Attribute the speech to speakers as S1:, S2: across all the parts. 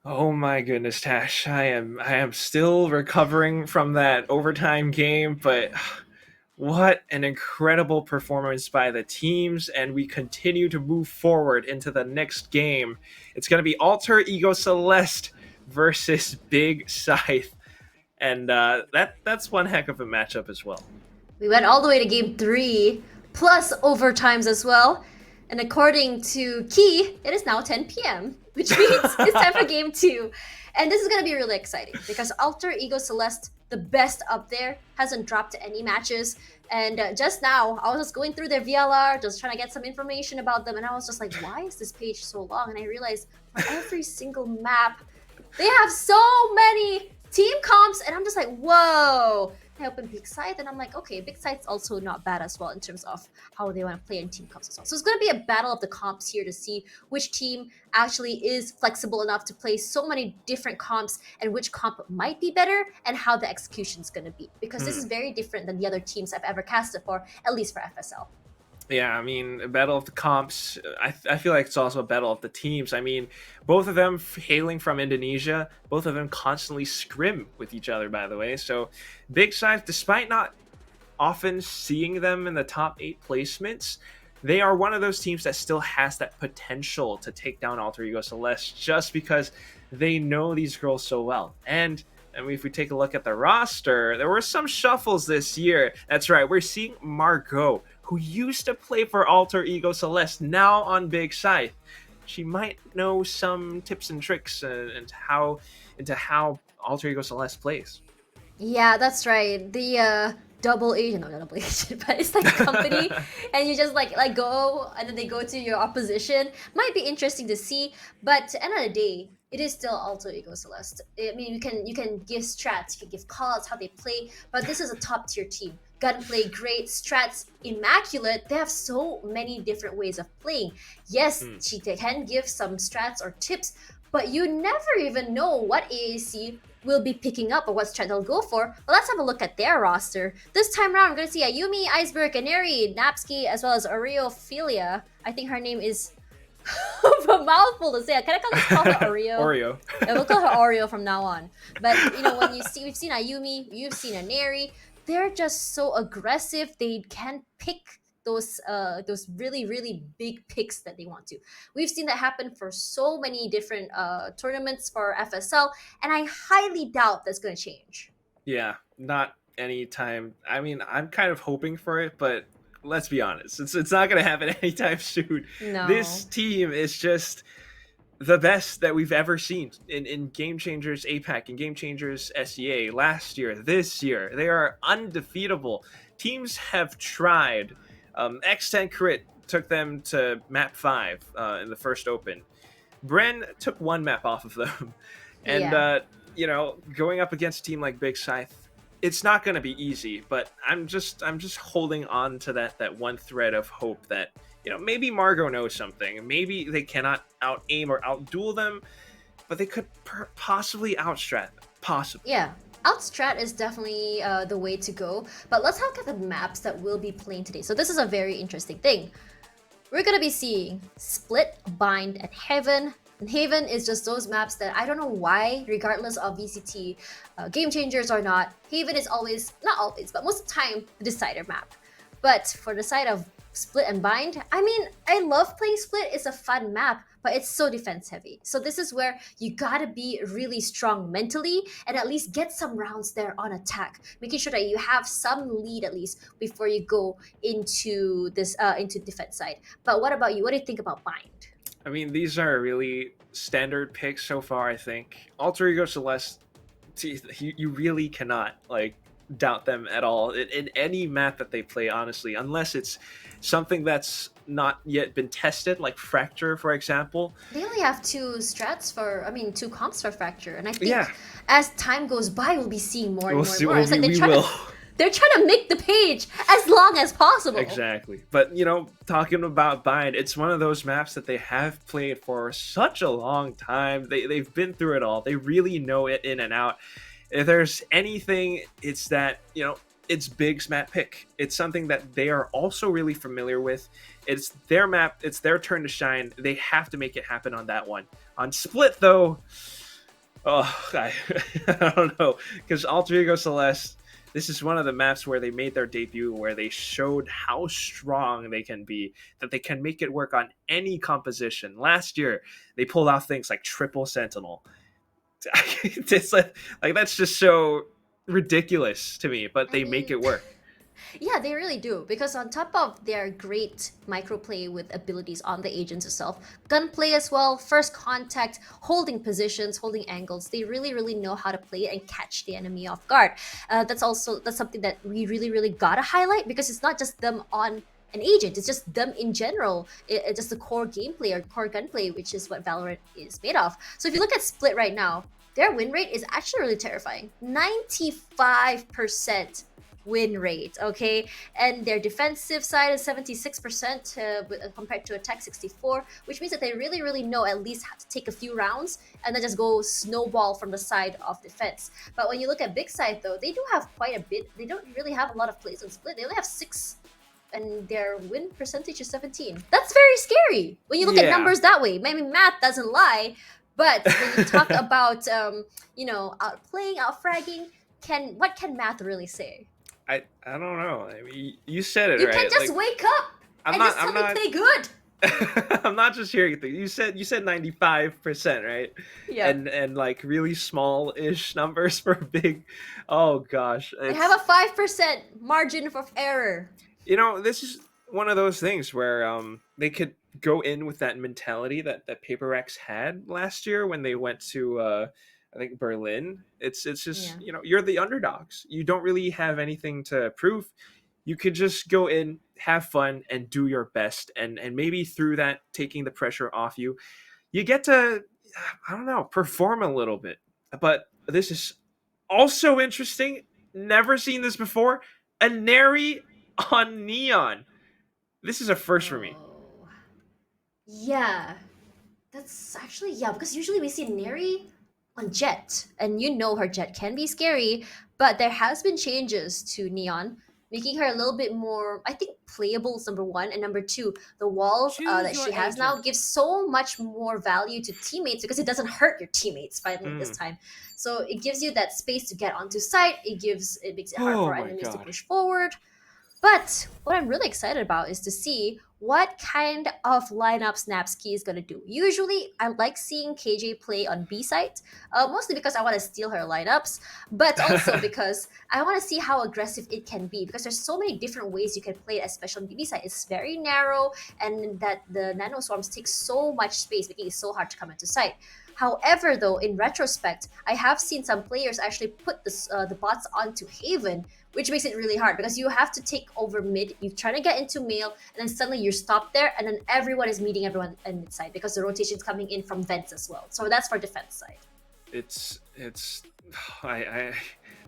S1: Oh my goodness, Tash. I am still recovering from that overtime game, but what an incredible performance by the teams, and we continue to move forward into the next game. It's going to be Alter Ego Celeste versus Big Scythe, and that's one heck of a matchup as well.
S2: We went all the way to game three, plus overtimes as well. And according to Key, it is now 10 p.m., which means it's time for game two. And this is going to be really exciting because Alter Ego Celeste, the best up there, hasn't dropped any matches. And just now, I was just going through their VLR, just trying to get some information about them. And I was just like, why is this page so long? And I realized for every single map, they have so many team comps. And I'm just like, whoa. I open Big Scythe and I'm like, okay, Big Scythe's also not bad as well in terms of how they want to play in team comps as well. So it's going to be a battle of the comps here to see which team actually is flexible enough to play so many different comps and which comp might be better and how the execution is going to be. Because this is very different than the other teams I've ever casted for, at least for FSL.
S1: Yeah, I mean, a battle of the comps. I feel like it's also a battle of the teams. I mean, both of them hailing from Indonesia, both of them constantly scrim with each other, by the way. So, Big Scythe, despite not often seeing them in the top 8 placements, they are one of those teams that still has that potential to take down Alter Ego Celeste just because they know these girls so well. And I mean, if we take a look at the roster, there were some shuffles this year. That's right, we're seeing Margot, who used to play for Alter Ego Celeste, now on Big Scythe. She might know some tips and tricks into how Alter Ego Celeste plays.
S2: Yeah, that's right. The double agent, no, not double agent, but it's like a company, and you just like go, and then they go to your opposition. Might be interesting to see, but at the end of the day, it is still Alter Ego Celeste. I mean, you can give strats, you can give calls how they play, but this is a top tier team. Gunplay great, strats immaculate. They have so many different ways of playing. Yes,
S1: Mm.
S2: she can give some strats or tips, but you never even know what AAC will be picking up or what strat they'll go for. But let's have a look at their roster. This time around, we're going to see Ayumi, Iceberg, Canary, Napsky, as well as Areophilia. I think her name is a mouthful to say. Can I call her Oreo?
S1: Oreo.
S2: Yeah, we'll call her Oreo from now on. But when we've seen Ayumi, you've seen Aneri. They're just so aggressive. They can pick those really really big picks that they want to. We've seen that happen for so many different tournaments for FSL, and I highly doubt that's going to change.
S1: Yeah, not anytime. I mean, I'm kind of hoping for it, but let's be honest, it's not going to happen anytime soon. This
S2: No.
S1: team is just the best that we've ever seen in Game Changers APAC and Game Changers SEA last year, this year. They are undefeatable. Teams have tried. X10 Crit took them to map 5 in the first open. Bren took one map off of them. And,
S2: Yeah.
S1: going up against a team like Big Scythe, it's not going to be easy, but I'm just holding on to that one thread of hope that maybe Margot knows something. Maybe they cannot out aim or outduel them, but they could possibly outstrat them. Possibly.
S2: Yeah. Outstrat is definitely the way to go. But let's look at the maps that we'll be playing today. So this is a very interesting thing. We're gonna be seeing Split, Bind, and Heaven. And Haven is just those maps that I don't know why, regardless of VCT game changers or not, Haven is always, not always, but most of the time, the decider map. But for the side of Split and Bind, I mean, I love playing Split. It's a fun map, but it's so defense heavy. So this is where you gotta be really strong mentally and at least get some rounds there on attack, making sure that you have some lead at least before you go into this into defense side. But what about you? What do you think about Bind?
S1: I mean, these are really standard picks so far, I think. Alter Ego Celeste, you really cannot, doubt them at all in any map that they play, honestly, unless it's something that's not yet been tested, like Fracture, for example.
S2: They only have two comps for Fracture, and I think
S1: Yeah,
S2: as time goes by, we'll be seeing more and
S1: we'll
S2: more and
S1: see.
S2: more.
S1: Well,
S2: It's like
S1: we will.
S2: they're trying to make the page as long as possible.
S1: Exactly. But, talking about Bind, it's one of those maps that they have played for such a long time. They've been through it all. They really know it in and out. If there's anything, it's that, it's Big's map pick. It's something that they are also really familiar with. It's their map. It's their turn to shine. They have to make it happen on that one. On Split, though, Oh, I don't know, because Alter Ego Celeste. This is one of the maps where they made their debut, where they showed how strong they can be, that they can make it work on any composition. Last year, they pulled off things like triple Sentinel. It's like that's just so ridiculous to me, but
S2: I
S1: they make
S2: mean,
S1: it work.
S2: yeah, they really do. Because on top of their great microplay with abilities on the agents itself, gunplay as well, first contact, holding positions, holding angles, they really, really know how to play it and catch the enemy off guard. That's something that we really, really gotta highlight because it's not just them on an agent, it's just them in general. It's just the core gameplay or core gunplay, which is what Valorant is made of. So if you look at Split right now, their win rate is actually really terrifying. 95% win rate, okay? And their defensive side is 76% compared to attack 64, which means that they really, really know at least how to take a few rounds and then just go snowball from the side of defense. But when you look at Big Side, though, they do have quite a bit. They don't really have a lot of plays on Split. They only have 6 and their win percentage is 17. That's very scary when you look at
S1: Yeah,
S2: numbers that way. Maybe math doesn't lie, but when you talk about outplaying, outfragging, what can math really say?
S1: I don't know. I mean, you said it
S2: You can
S1: right.
S2: just
S1: Like
S2: wake up
S1: I'm
S2: and
S1: not
S2: just
S1: I'm
S2: tell me
S1: not
S2: play good.
S1: I'm not just hearing things. You said 95%, right?
S2: Yep.
S1: And like really small ish numbers for big. Oh gosh,
S2: They have a 5% margin of error.
S1: this is one of those things where they could go in with that mentality that Paper Rex had last year when they went to I think Berlin. It's just,
S2: Yeah.
S1: you're the underdogs. You don't really have anything to prove. You could just go in, have fun, and do your best, and maybe through that, taking the pressure off you, you get to, I don't know, perform a little bit. But this is also interesting. Never seen this before. A Neri on Neon. This is a first for me.
S2: Oh. Yeah. That's actually, yeah, because usually we see Neri on Jet, and you know her Jet can be scary, but there has been changes to Neon, making her a little bit more, I think, playable is number one, and number two, the walls
S3: Choose
S2: that
S3: your
S2: she has now
S3: agent.
S2: gives so much more value to teammates because it doesn't hurt your teammates finally this
S1: Mm.
S2: time. So it gives you that space to get onto site. It makes it hard
S1: Oh
S2: for
S1: my
S2: enemies to
S1: god.
S2: push forward. But what I'm really excited about is to see what kind of lineup Snapsky is going to do. Usually, I like seeing KJ play on B site, mostly because I want to steal her lineups, but also because I want to see how aggressive it can be. Because there's so many different ways you can play it, especially on B site. It's very narrow, and that the nano swarms take so much space, making it so hard to come into sight. However, though, in retrospect, I have seen some players actually put the bots onto Haven, which makes it really hard because you have to take over mid. You're trying to get into mail, and then suddenly you're stopped there, and then everyone is meeting everyone in mid side because the rotation's coming in from vents as well. So that's for defense side.
S1: It's I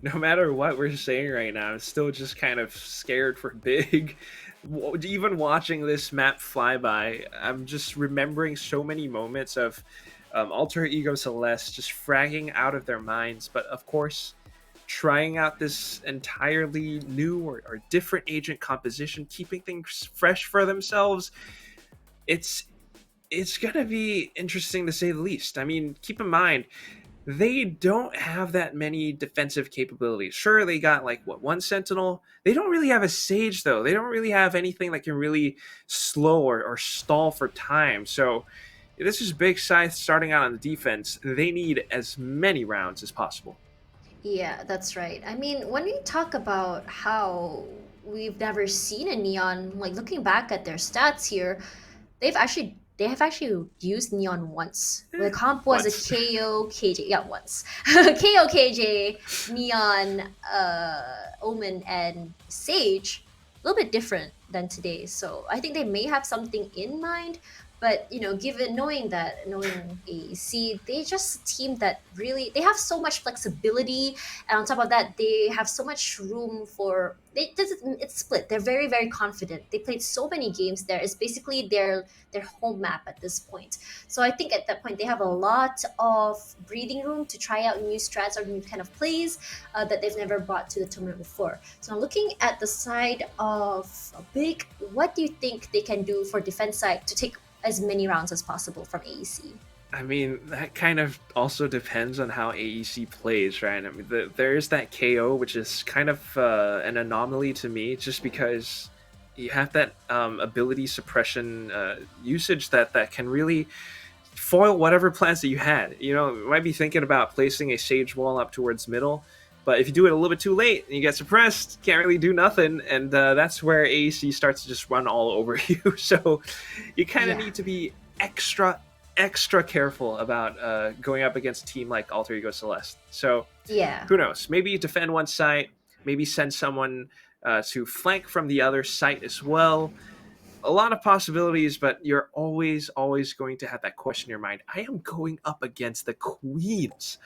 S1: no matter what we're saying right now, I'm still just kind of scared for Big. Even watching this map fly by, I'm just remembering so many moments of Alter Ego Celeste just fragging out of their minds, but of course trying out this entirely new or different agent composition, keeping things fresh for themselves. It's it's gonna be interesting to say the least. I mean, keep in mind they don't have that many defensive capabilities. Sure, they got like what, one Sentinel. They don't really have a Sage though. They don't really have anything that can really slow or stall for time. So this is Big Scythe starting out on the defense. They need as many rounds as possible.
S2: Yeah, that's right. I mean, when we talk about how we've never seen a Neon, like looking back at their stats here, they have actually used Neon once. The comp was a
S1: Once.
S2: KO KJ. Yeah, once. KO KJ, Neon, Omen, and Sage. A little bit different than today. So I think they may have something in mind. But given knowing AEC, they just a team that really they have so much flexibility, and on top of that, they have so much room for it's split. They're very, very confident. They played so many games there. It's basically their home map at this point. So I think at that point they have a lot of breathing room to try out new strats or new kind of plays that they've never brought to the tournament before. So looking at the side of Big, what do you think they can do for defense side to take as many rounds as possible from AEC.
S1: I mean, that kind of also depends on how AEC plays, right? I mean, there is that KO, which is kind of an anomaly to me, just because you have that ability suppression usage that can really foil whatever plans that you had. You know, you might be thinking about placing a Sage Wall up towards middle, but if you do it a little bit too late and you get suppressed, can't really do nothing, and that's where AEC starts to just run all over you. So you kind of need to be extra careful about going up against a team like Alter Ego Celeste. So who knows? Maybe defend one site, maybe send someone to flank from the other site as well. A lot of possibilities, but you're always going to have that question in your mind. I am going up against the queens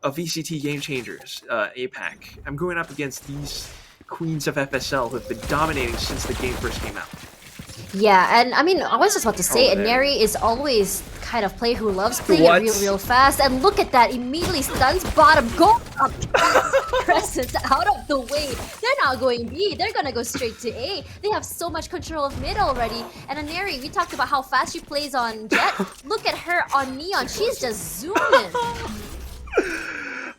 S1: of VCT Game Changers, APAC. I'm going up against these queens of FSL who have been dominating since the game first came out.
S2: Yeah, and I mean, I was just about to say, Neri is always kind of player who loves playing it real fast. And look at that, immediately stuns bottom, go up, presence out of the way. They're not going B, they're gonna go straight to A. They have so much control of mid already. And Neri, we talked about how fast she plays on Jet. Look at her on Neon, she's just zooming.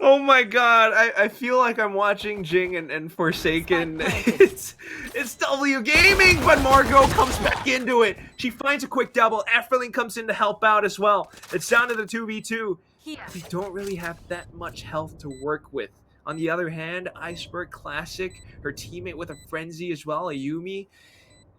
S1: Oh my god, I feel like I'm watching Jing and Forsaken. It's W Gaming, but Margot comes back into it. She finds a quick double. Efferling comes in to help out as well. It's down to the 2v2. They don't really have that much health to work with. On the other hand, Iceberg Classic, her teammate with a frenzy as well, Ayumi,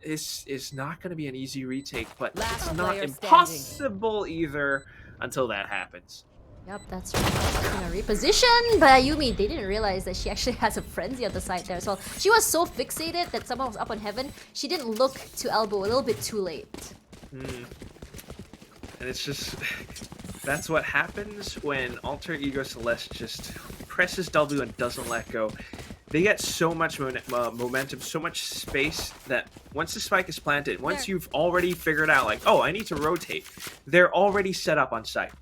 S1: is not going to be an easy retake, but it's not impossible either until that happens.
S2: Yep, that's right. Gonna reposition, but Ayumi, they didn't realize that she actually has a frenzy on the side there as well. She was so fixated that someone was up on heaven, she didn't look to elbow a little bit too late.
S1: And it's just, that's what happens when Alter Ego Celeste just presses W and doesn't let go. They get so much momentum, so much space that once the spike is planted, once you've already figured out like, oh, I need to rotate, they're already set up on site.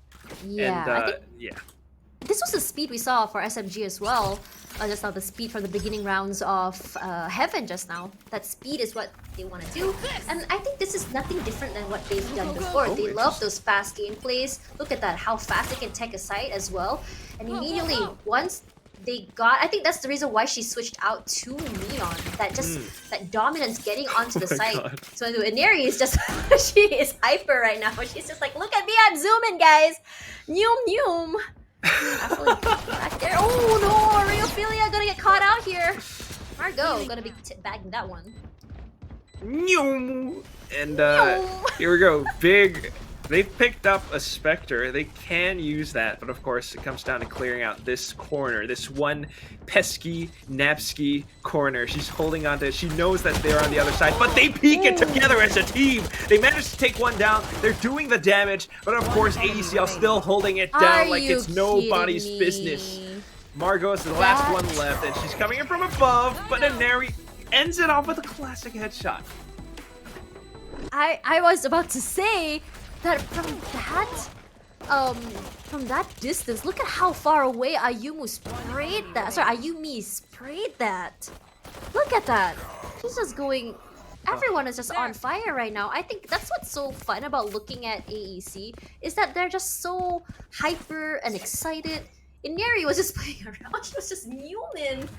S2: Yeah,
S1: and,
S2: this was the speed we saw for SMG as well. Just now, the speed from the beginning rounds of Heaven just now. That speed is what they want to do. And I think this is nothing different than what they've done before. They love those fast gameplays. Look at that, how fast they can tech a site as well. And immediately, once they got, I think that's the reason why she switched out to Neon. That that dominance getting onto the site. God. So Neri is just, she is hyper right now. She's just like, look at me, I'm zooming, guys. Noom. Back there. Oh no, Rheophilia gonna get caught out here. Margot gonna be bagging that one.
S1: And here we go. Big. They've picked up a Spectre. They can use that, but of course it comes down to clearing out this corner, this one pesky Napsky corner. She's holding on to it. She knows that they're on the other side, but they peek it together as a team. They managed to take one down. They're doing the damage, but of course AECL still holding it down like it's nobody's business. Margot is the last one left, and she's coming in from above, but Neri ends it off with a classic headshot.
S2: I was about to say that from that distance, look at how far away Ayumi sprayed that. Sorry, Ayumi sprayed that. Look at that. She's just going. Everyone is just on fire right now. I think that's what's so fun about looking at AEC is that they're just so hyper and excited. Neri was just playing around. She was just Newman.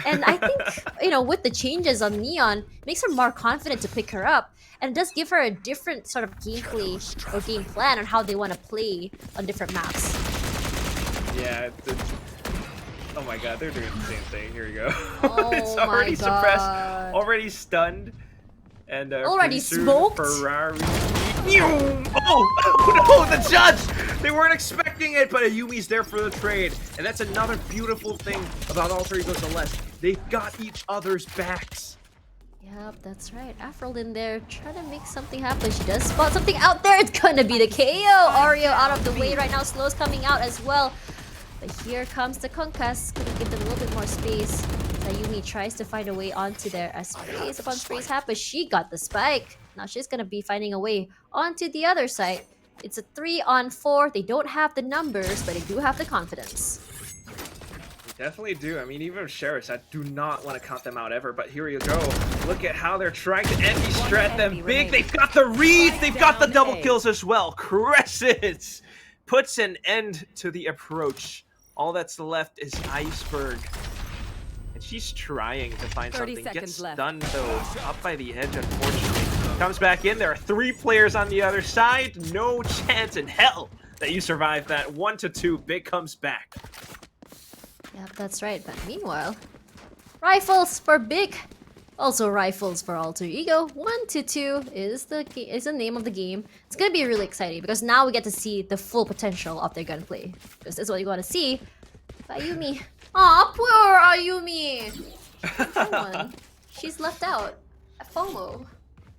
S2: And I think, with the changes on Neon, makes her more confident to pick her up. And it does give her a different sort of gameplay or game plan on how they want to play on different maps.
S1: Yeah. Oh my god, they're doing the same thing. Here we go.
S2: Oh
S1: it's already suppressed, already stunned, and
S2: already smoked.
S1: Ferrari. Oh no, the judge! They weren't expecting it, but Ayumi's there for the trade. And that's another beautiful thing about Alter Ego Celeste. They've got each other's backs.
S2: Yep, that's right. Afrolin there trying to make something happen. She does spot something out there. It's gonna be the KO. Oreo out of the way right now. Slow's coming out as well. But here comes the conquest. Gonna give them a little bit more space. Ayumi tries to find a way onto there as sprays upon sprays happen. She got the spike. Now she's gonna be finding a way onto the other side. It's a 3-on-4. They don't have the numbers, but they do have the confidence.
S1: Definitely do. I mean, even Sheriffs, I do not want to count them out ever, but here you go. Look at how they're trying to anti-strat them big. They've got the reads, they've got the double kills as well. Crescent puts an end to the approach. All that's left is Iceberg. And she's trying to find something. Gets stunned, though, up by the edge, unfortunately. Comes back in. There are 3 players on the other side. No chance in hell that you survive that. 1-2. Big comes back.
S2: Yep, that's right. But meanwhile, rifles for Big, also rifles for Alter Ego. 1-2 is the name of the game. It's gonna be really exciting because now we get to see the full potential of their gunplay. This is what you want to see. Ayumi, aw, poor Ayumi. Come on, she's left out. A FOMO.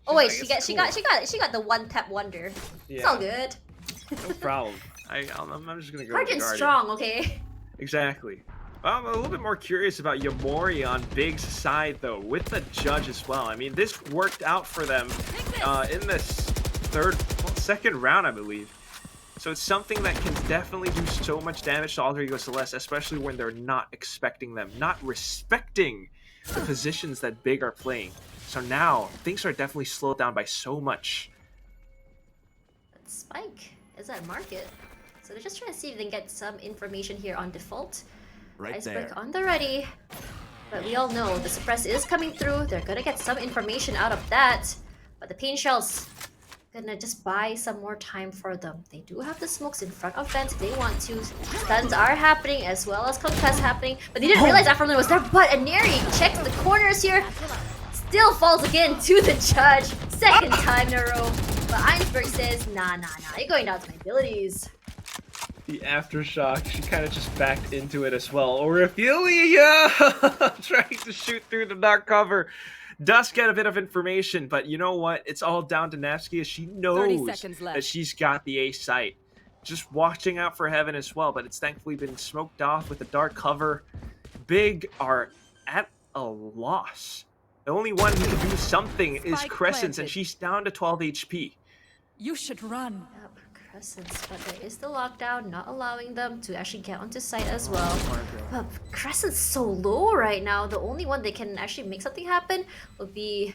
S2: Oh wait, she got the one tap wonder.
S1: Yeah.
S2: It's all good.
S1: No problem. I'm just gonna go.
S2: Guardian's
S1: Guardian.
S2: strong, okay.
S1: Exactly. I'm a little bit more curious about Yamori on Big's side, though, with the judge as well. I mean, this worked out for them in the second round, I believe. So it's something that can definitely do so much damage to Alter Ego Celeste, especially when they're not expecting them, not respecting the positions that Big are playing. So now, things are definitely slowed down by so much.
S2: Spike is at market. So they're just trying to see if they can get some information here on default.
S3: Right
S2: Iceberg
S3: there.
S2: on the ready. But we all know the suppress is coming through. They're gonna get some information out of that. But the pain shells gonna just buy some more time for them. They do have the smokes in front of vent if they want to. Stuns are happening as well as concuss happening. But they didn't realize Afroland was there. But Aneri checks the corners here. Still falls again to the judge. Second time in a row. But Iceberg says, nah, you're going down to my abilities.
S1: The aftershock, she kind of just backed into it as well. Ophelia trying to shoot through the dark cover. Does get a bit of information, but you know what? It's all down to Nevsky as she knows that she's got the A site. Just watching out for Heaven as well, but it's thankfully been smoked off with the dark cover. Big are at a loss. The only one who can do something is Crescent, and she's down to 12 HP.
S4: You should run.
S2: Yep, Crescents, but there is the lockdown, not allowing them to actually get onto site as well. But Crescent's so low right now. The only one that can actually make something happen would be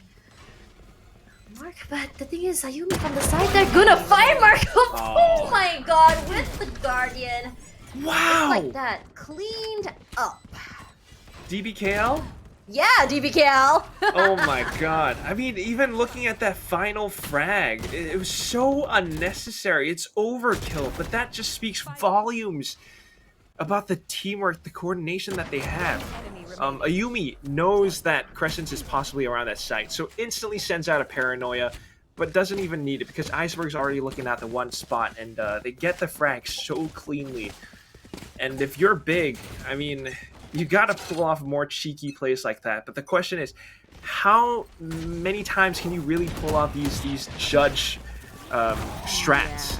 S2: Mark. But the thing is, Ayumi from the side, they're gonna find Mark. Oh my god, with the Guardian.
S1: Wow!
S2: Just like that, cleaned up.
S1: DBKL?
S2: Yeah, DBKL.
S1: Oh my god. I mean, even looking at that final frag, it was so unnecessary. It's overkill, but that just speaks volumes about the teamwork, the coordination that they have. Ayumi knows that Crescent is possibly around that site, so instantly sends out a paranoia, but doesn't even need it because Iceberg's already looking at the one spot, and they get the frag so cleanly. And if you're Big, I mean, you gotta pull off more cheeky plays like that. But the question is, how many times can you really pull off these judge strats?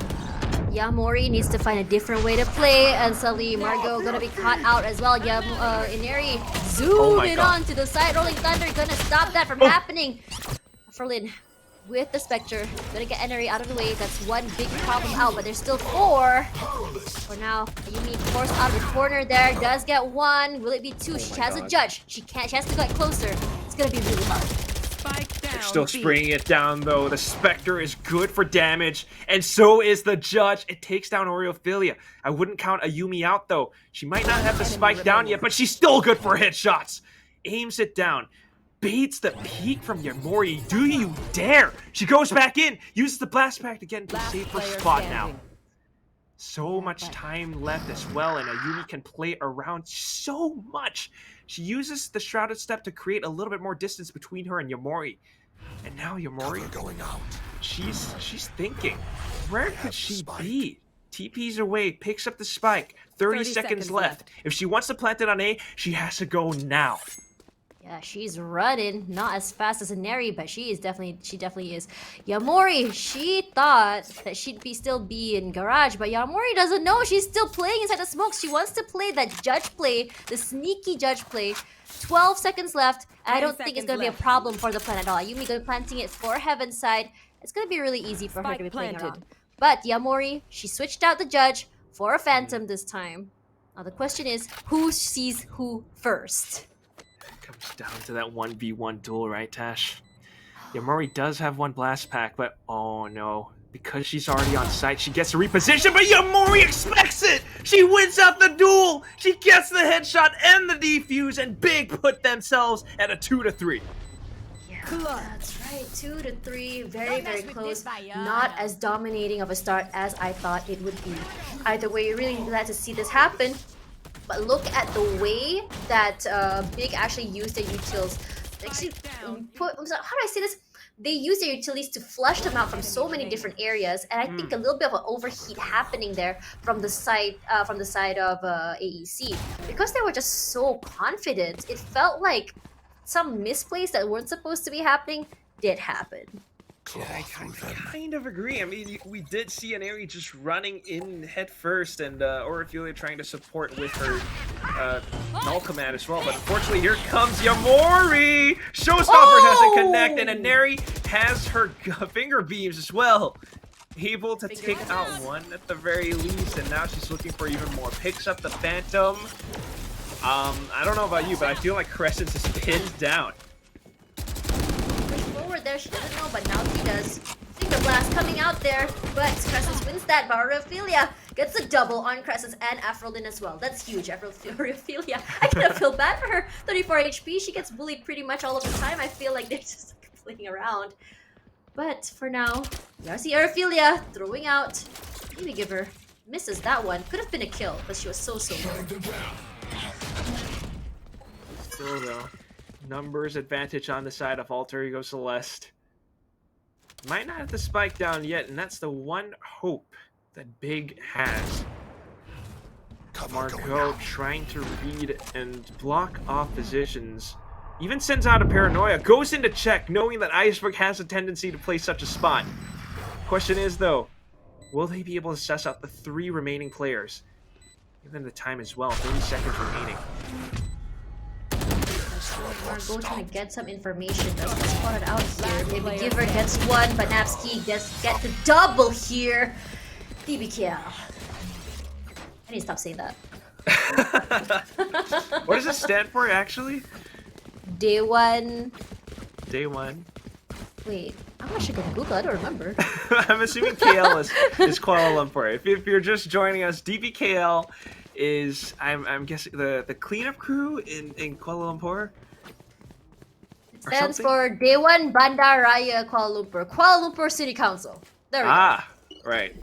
S2: Yamori needs to find a different way to play, and suddenly Margot gonna be caught out as well. Ineri zooming on to the side, Rolling Thunder gonna stop that from happening. Ferlin with the Spectre, gonna get Ineri out of the way. That's one big problem out, but there's still 4. For now, Ayumi forced out of the corner there, does get 1. Will it be 2? She has a judge. She has to get closer. It's gonna be really hard.
S1: They're still spraying it down, though. The Spectre is good for damage, and so is the Judge. It takes down Ophelia. I wouldn't count Ayumi out, though. She might not have the spike down yet, but she's still good for headshots. Aims it down. Baits the peek from Yamori. Do you dare? She goes back in. Uses the blast pack to get into a safer spot now. So much time left as well, and Ayumi can play around so much. She uses the Shrouded Step to create a little bit more distance between her and Yamori. And now Yamori, she's thinking, where could she be? TP's away, picks up the spike, 30 seconds left. If she wants to plant it on A, she has to go now.
S2: Yeah, she's running, not as fast as Ineri, but she definitely is. Yamori, she thought that she'd still be in garage, but Yamori doesn't know. She's still playing inside the smoke. She wants to play that judge play, the sneaky judge play. 12 seconds left, and I don't think it's gonna be a problem for the plant at all. Yumi gonna planting it for Heaven's side. It's gonna be really easy for her to be playing around. But Yamori, she switched out the judge for a Phantom this time. Now the question is, who sees who first?
S1: It comes down to that 1v1 duel, right, Tash? Yamori does have one blast pack, but oh no. Because she's already on site, she gets to reposition, but Yamori expects it! She wins out the duel! She gets the headshot and the defuse, and BIGG put themselves at a 2-3.
S2: Yeah, that's right. 2-3, very, very close. Not as dominating of a start as I thought it would be. Either way, you're really glad to see this happen. But look at the way that BIGG actually used their utils. Actually, how do I say this? They use their utilities to flush them out from so many different areas, and I think a little bit of an overheat happening there from the side of AEC because they were just so confident. It felt like some misplays that weren't supposed to be happening did happen.
S1: Yeah, I kind of agree. I mean, we did see an Aerie just running in head first, and Orifillia trying to support with her null command as well. But unfortunately, here comes Yamori! Showstopper doesn't connect, and Aneri has her finger beams as well. Able to take out one at the very least, and now she's looking for even more. Picks up the Phantom. I don't know about you, but I feel like Crescent is pinned down.
S2: There, she doesn't know, but now she does. Finger blast coming out there, but Crescent wins that. Orifillia gets a double on Crescent and Aphrodin as well. That's huge, Orifillia. I kind of feel bad for her. 34 HP, she gets bullied pretty much all of the time. I feel like they're just playing around. But for now, we see Orifillia throwing out. Maybe give her misses that one. Could have been a kill, but she was so low.
S1: Still though. Numbers advantage on the side of Alter Ego Celeste. Might not have the spike down yet, and that's the one hope that BIGG has. Marco trying to read and block off positions. Even sends out a paranoia, goes into check, knowing that Iceberg has a tendency to play such a spot. Question is though, will they be able to suss out the 3 remaining players? Give them the time as well, 30 seconds remaining.
S2: Margot trying to get some information. Doesn't get spotted out here. Maybe Giver gets one, but Napski gets the double here. DBKL. I need to stop saying that.
S1: What does it stand for actually?
S2: Day one.
S1: Day one.
S2: Wait, I'm actually gonna Google. I don't remember.
S1: I'm assuming KL is Kuala Lumpur. If you're just joining us, DBKL is I'm guessing the cleanup crew in Kuala Lumpur.
S2: It stands for Day One Bandaraya Kuala Lumpur. Kuala Lumpur City Council. There we go.
S1: Right.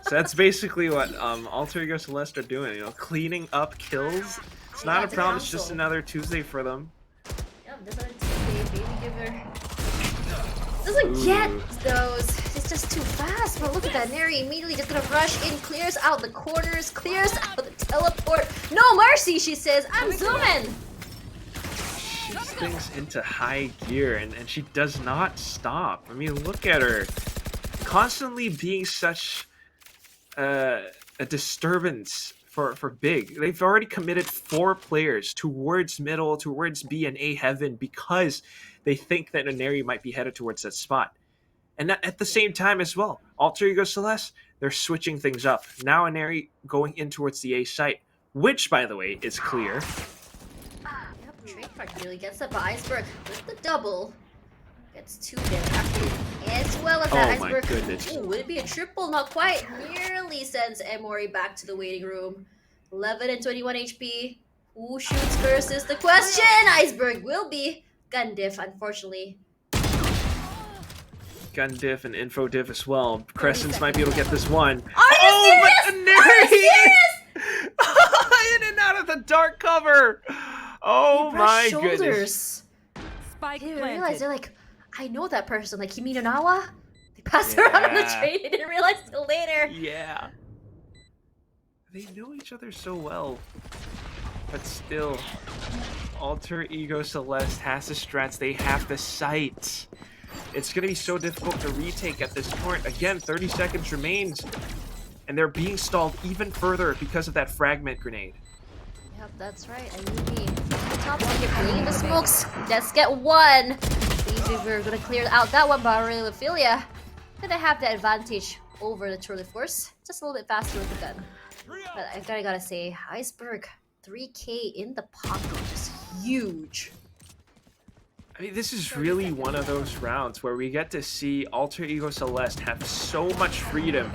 S1: So that's basically what Alter Ego Celeste are doing. You know, cleaning up kills. It's not a problem. It's just another Tuesday for them.
S2: Yep, this other Tuesday, baby giver. Doesn't get those. It's just too fast. But look at that. Neri immediately just gonna rush in, clears out the corners, clears out the teleport. No mercy, she says. I'm zooming.
S1: Shoots things into high gear, and she does not stop. I mean, look at her. Constantly being such a disturbance for BIGG. They've already committed 4 players towards middle, towards B and A heaven because they think that Aneri might be headed towards that spot. And at the same time as well, Alter Ego Celeste, they're switching things up. Now Aneri going in towards the A site, which, by the way, is clear.
S2: Yep, Trademark really gets up by Iceberg with the double. Gets 2 there actually, as well as that Iceberg.
S1: My goodness.
S2: Ooh, would it be a triple? Not quite. Nearly sends Emory back to the waiting room. 11 and 21 HP. Who shoots first is the question. Iceberg will be gun diff, unfortunately.
S1: Gun diff and info diff as well. Crescents might be able to get this one.
S2: Are you serious?
S1: But Aneri! In and out of the dark cover. Oh my goodness.
S2: I didn't realize they're like, I know that person, like Kimi no Nawa. They passed around on the train. They didn't realize till later.
S1: Yeah. They know each other so well. But still, Alter Ego Celeste has the strats. They have the sight. It's going to be so difficult to retake at this point. Again, 30 seconds remains. And they're being stalled even further because of that fragment grenade.
S2: Yep, that's right. I mean, top one, get playing in the smokes. Let's get one. We're gonna clear out that one, but Orifillia gonna have the advantage over the Trolley Force. Just a little bit faster with the gun. But I gotta say, Iceberg 3K in the pocket, just huge.
S1: I mean, this is really one of those rounds where we get to see Alter Ego Celeste have so much freedom.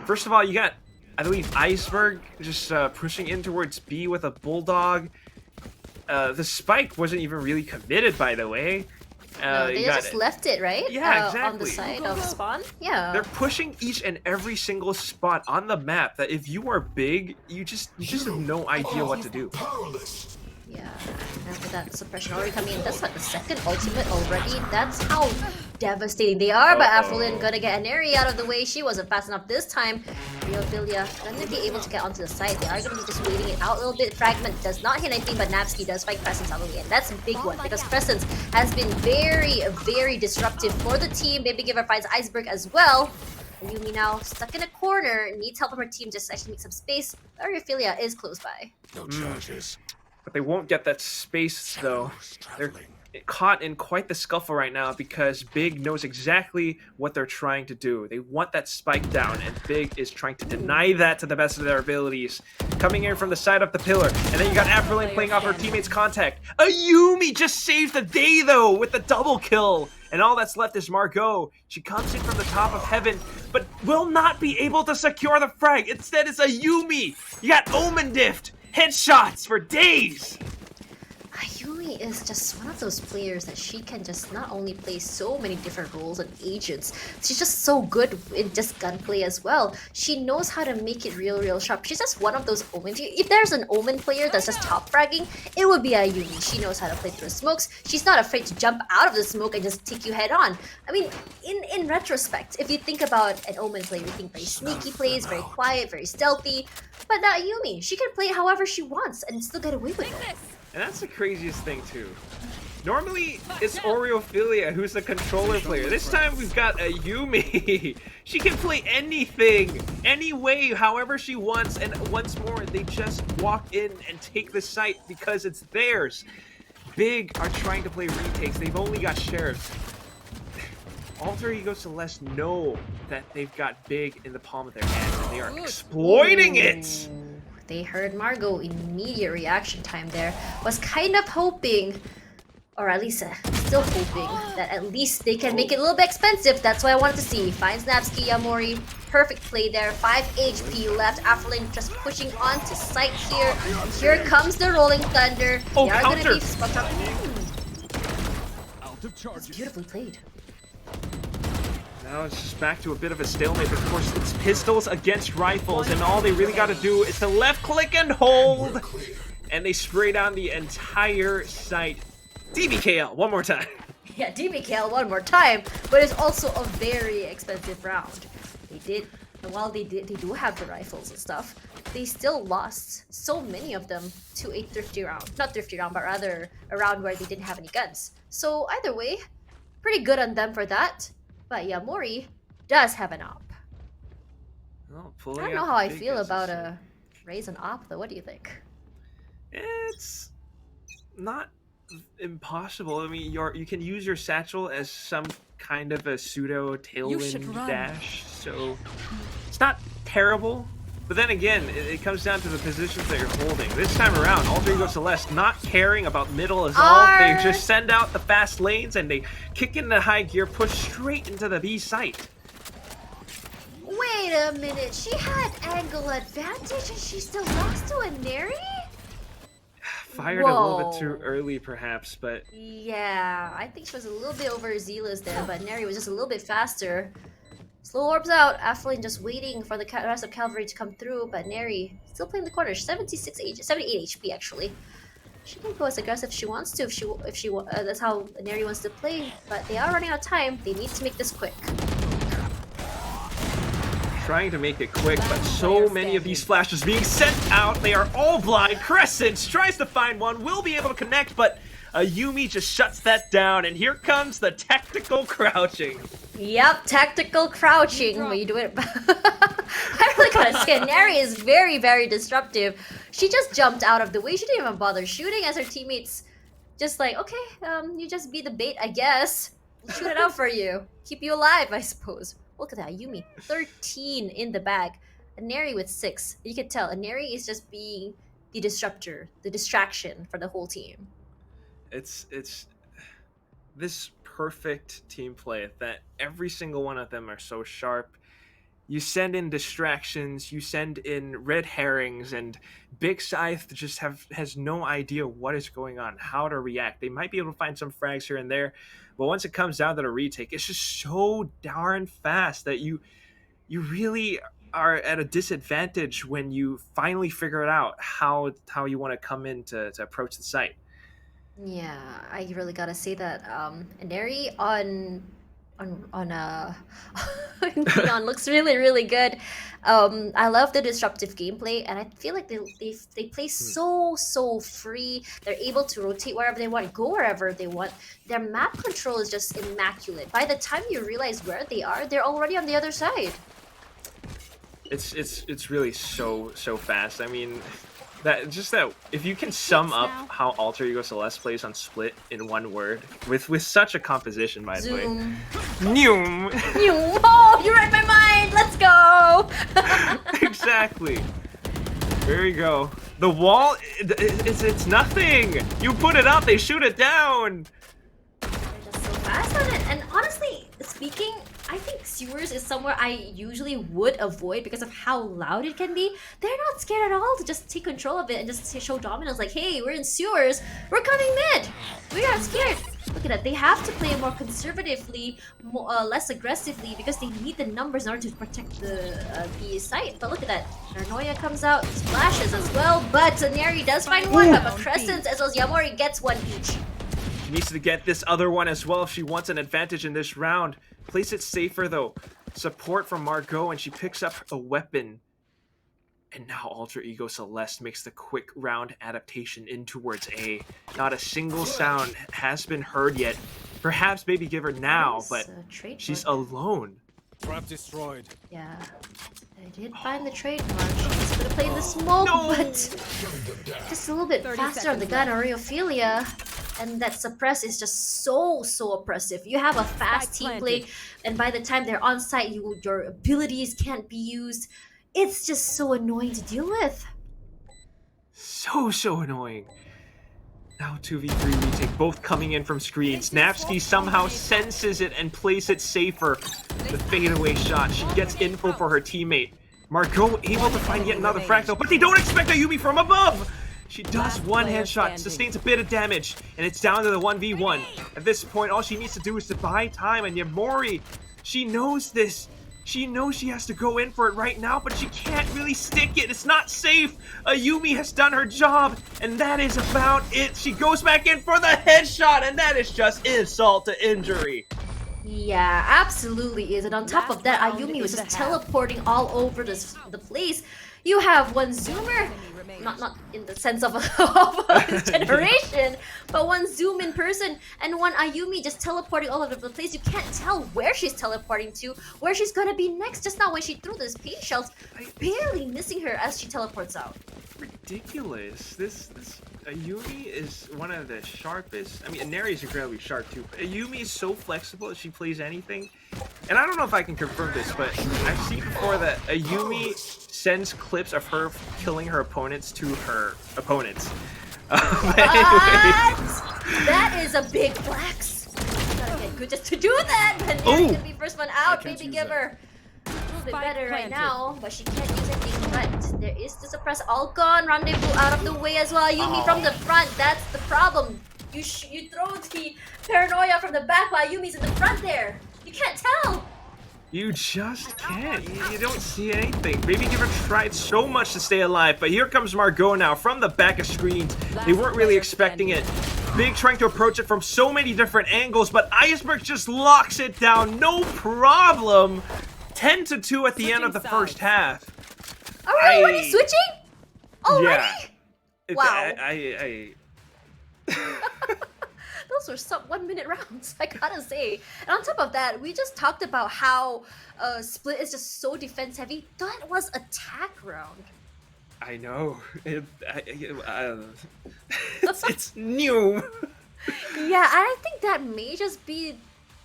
S1: First of all, you got, I believe, Iceberg just pushing in towards B with a Bulldog. The spike wasn't even really committed, by the way.
S2: No, they just left it, right?
S1: Yeah, exactly.
S2: On the side of spawn. Yeah.
S1: They're pushing each and every single spot on the map that if you are big, you just have no idea what to do.
S2: Yeah, after that suppression already coming in, that's like the second ultimate already. That's how devastating they are. But Aphrodite gonna get Aneri out of the way. She wasn't fast enough this time. Rheophilia gonna be able to get onto the side. They are gonna be just waiting it out a little bit. Fragment does not hit anything, but Napsky does fight Presence out of the way. And that's a big one because Presence has been very, very disruptive for the team. Baby Giver finds Iceberg as well. Yumi now stuck in a corner, needs help from her team just to actually make some space. Rheophilia is close by.
S3: No charges.
S1: But they won't get that space, though. They're caught in quite the scuffle right now because Big knows exactly what they're trying to do. They want that spike down, and Big is trying to deny that to the best of their abilities. Coming in from the side of the pillar, and then you got Aphrodite playing off her teammate's contact. Ayumi just saves the day, though, with the double kill. And all that's left is Margot. She comes in from the top of heaven, but will not be able to secure the frag. Instead, it's Ayumi. You got Omen Dift. Headshots for days!
S2: Ayumi is just one of those players that she can just not only play so many different roles and agents, she's just so good in just gunplay as well. She knows how to make it real sharp. She's just one of those Omen. If there's an Omen player that's just top fragging, it would be Ayumi. She knows how to play through smokes. She's not afraid to jump out of the smoke and just take you head on. I mean, in retrospect, if you think about an Omen player, you think very sneaky plays, very quiet, very stealthy. But not Ayumi. She can play however she wants and still get away with it.
S1: And that's the craziest thing, too. Normally, it's Oreophilia who's the controller player. This time, we've got Ayumi. She can play anything, any way, however she wants. And once more, they just walk in and take the site because it's theirs. Big are trying to play retakes. They've only got Sheriffs. Alter Ego Celeste know that they've got Big in the palm of their hands, and they are exploiting it!
S2: They heard Margot. Immediate reaction time there. Was kind of hoping, or at least still hoping, that at least they can make it a little bit expensive. That's what I wanted to see. Finds Napsky, Yamori. Perfect play there. 5 HP left. Aphrodite just pushing on to Scythe here. And here comes the Rolling Thunder.
S1: Oh,
S2: they are
S1: counter!
S2: gonna be spot up. That's beautifully played.
S1: Now it's just back to a bit of a stalemate. Of course, it's pistols against rifles, and all they really got to do is to left click and hold. And they spray down the entire site. DBKL, one more time.
S2: Yeah, DBKL one more time, but it's also a very expensive round. And while they do have the rifles and stuff, they still lost so many of them to a thrifty round. Not thrifty round, but rather a round where they didn't have any guns. So either way, pretty good on them for that. But Yamori does have an op.
S1: Oh,
S2: I don't know how I feel about a raise an op though. What do you think?
S1: It's not impossible. I mean, you can use your satchel as some kind of a pseudo tailwind dash, so it's not terrible. But then again, it comes down to the positions that you're holding. This time around, Alter Ego Celeste not caring about middle at all. They just send out the fast lanes and they kick in the high gear, push straight into the B site.
S2: Wait a minute, she had angle advantage and she still lost to Aneri?
S1: Fired a little bit too early, perhaps, but...
S2: Yeah, I think she was a little bit overzealous there, but Neri was just a little bit faster. Slow orbs out, Aphrodite just waiting for the rest of Cavalry to come through, but Neri still playing the corner. 78 HP actually. She can go as aggressive as she wants to if she that's how Neri wants to play, but they are running out of time. They need to make this quick.
S1: Trying to make it quick, but so many of these flashes being sent out. They are all blind. Crescent tries to find one, will be able to connect, but Ayumi just shuts that down, and here comes the tactical crouching.
S2: Yep, tactical crouching. When you do it, I really gotta say, Neri is very, very disruptive. She just jumped out of the way. She didn't even bother shooting, as her teammates just like, okay, you just be the bait, I guess. We'll shoot it out for you, keep you alive, I suppose. Look at that, Ayumi, 13 in the bag. Neri with 6. You can tell Neri is just being the disruptor, the distraction for the whole team.
S1: It's this perfect team play that every single one of them are so sharp. You send in distractions, you send in red herrings, and Big Scythe just has no idea what is going on, how to react. They might be able to find some frags here and there, but once it comes down to the retake, it's just so darn fast that you really are at a disadvantage when you finally figure it out how you want to come in to approach the site.
S2: Yeah, I really gotta say that Neri on on Neon looks really really good. I love the disruptive gameplay, and I feel like they play so free. They're able to rotate wherever they want, go wherever they want. Their map control is just immaculate. By the time you realize where they are, they're already on the other side.
S1: It's really so fast. I mean, that if you can sum up how Alter Ego Celeste plays on Split in one word with such a composition, by the way.
S2: Zoom.
S1: Noom.
S2: Zoom. Oh, you read my mind. Let's go.
S1: Exactly. There you go. The wall, it's nothing. You put it up, they shoot it down.
S2: They're just so fast on it. And honestly speaking, I think sewers is somewhere I usually would avoid because of how loud it can be. They're not scared at all to just take control of it and just show dominance. Like, hey, we're in sewers. We're coming mid. We're not scared. Look at that. They have to play more conservatively, less aggressively because they need the numbers in order to protect the site. But look at that. Paranoia comes out, splashes as well. But Neri does find one, but Crescent as well as Yamori gets one each.
S1: She needs to get this other one as well if she wants an advantage in this round. Place it safer though. Support from Margot, and she picks up a weapon. And now Alter Ego Celeste makes the quick round adaptation in towards A. Not a single sound has been heard yet. Perhaps maybe give her now, but she's alone.
S3: Trap destroyed.
S2: Yeah. I did find the trademark. She's gonna play in the smoke, but just a little bit faster on the gun, Aureophilia. And that suppress is just so oppressive. You have a fast team play, and by the time they're on site, your abilities can't be used. It's just so annoying to deal with.
S1: So annoying. Now 2v3 retake, both coming in from screens. Napsky somehow senses it and plays it safer. The fadeaway shot. She gets info for her teammate. Margot able to find yet another frag though, but they don't expect Ayumi from above! She does one headshot, sustains a bit of damage, and it's down to the 1v1. At this point, all she needs to do is to buy time, and Yamori, she knows this. She knows she has to go in for it right now, but she can't really stick it. It's not safe. Ayumi has done her job, and that is about it. She goes back in for the headshot, and that is just insult to injury.
S2: Yeah, absolutely is. And on top of that, Ayumi was just teleporting all over the place. You have one zoomer, not in the sense of a generation, but one zoom in person and one Ayumi just teleporting all over the place. You can't tell where she's teleporting to, where she's gonna be next. Just now when she threw those pea shells, barely missing her as she teleports out.
S1: Ridiculous. This Ayumi is one of the sharpest. I mean, Neri is incredibly sharp too, but Ayumi is so flexible that she plays anything. And I don't know if I can confirm this, but I've seen before that Ayumi sends clips of her killing her opponents to her opponents.
S2: That is a big flex. Gotta get good just to do that. And Neri's gonna be first one out. Maybe give her a little bit better right now, but she can't use anything. But there is the suppress all gone. Rendezvous out of the way as well. Ayumi from the front. That's the problem. You throw the paranoia from the back while Yumi's in the front there. You can't tell.
S1: You just can't. You don't see anything. Baby Giver tried so much to stay alive, but here comes Margot now from the back of screens. They weren't really expecting it. Big trying to approach it from so many different angles, but Iceberg just locks it down. No problem. 10-2 at the end of the first half.
S2: Already switching? Already?
S1: Yeah.
S2: Wow. Those were sub 1 minute rounds, I gotta say. And on top of that, we just talked about how Split is just so defense heavy. That was attack round.
S1: I know. It's new.
S2: Yeah, I think that may just be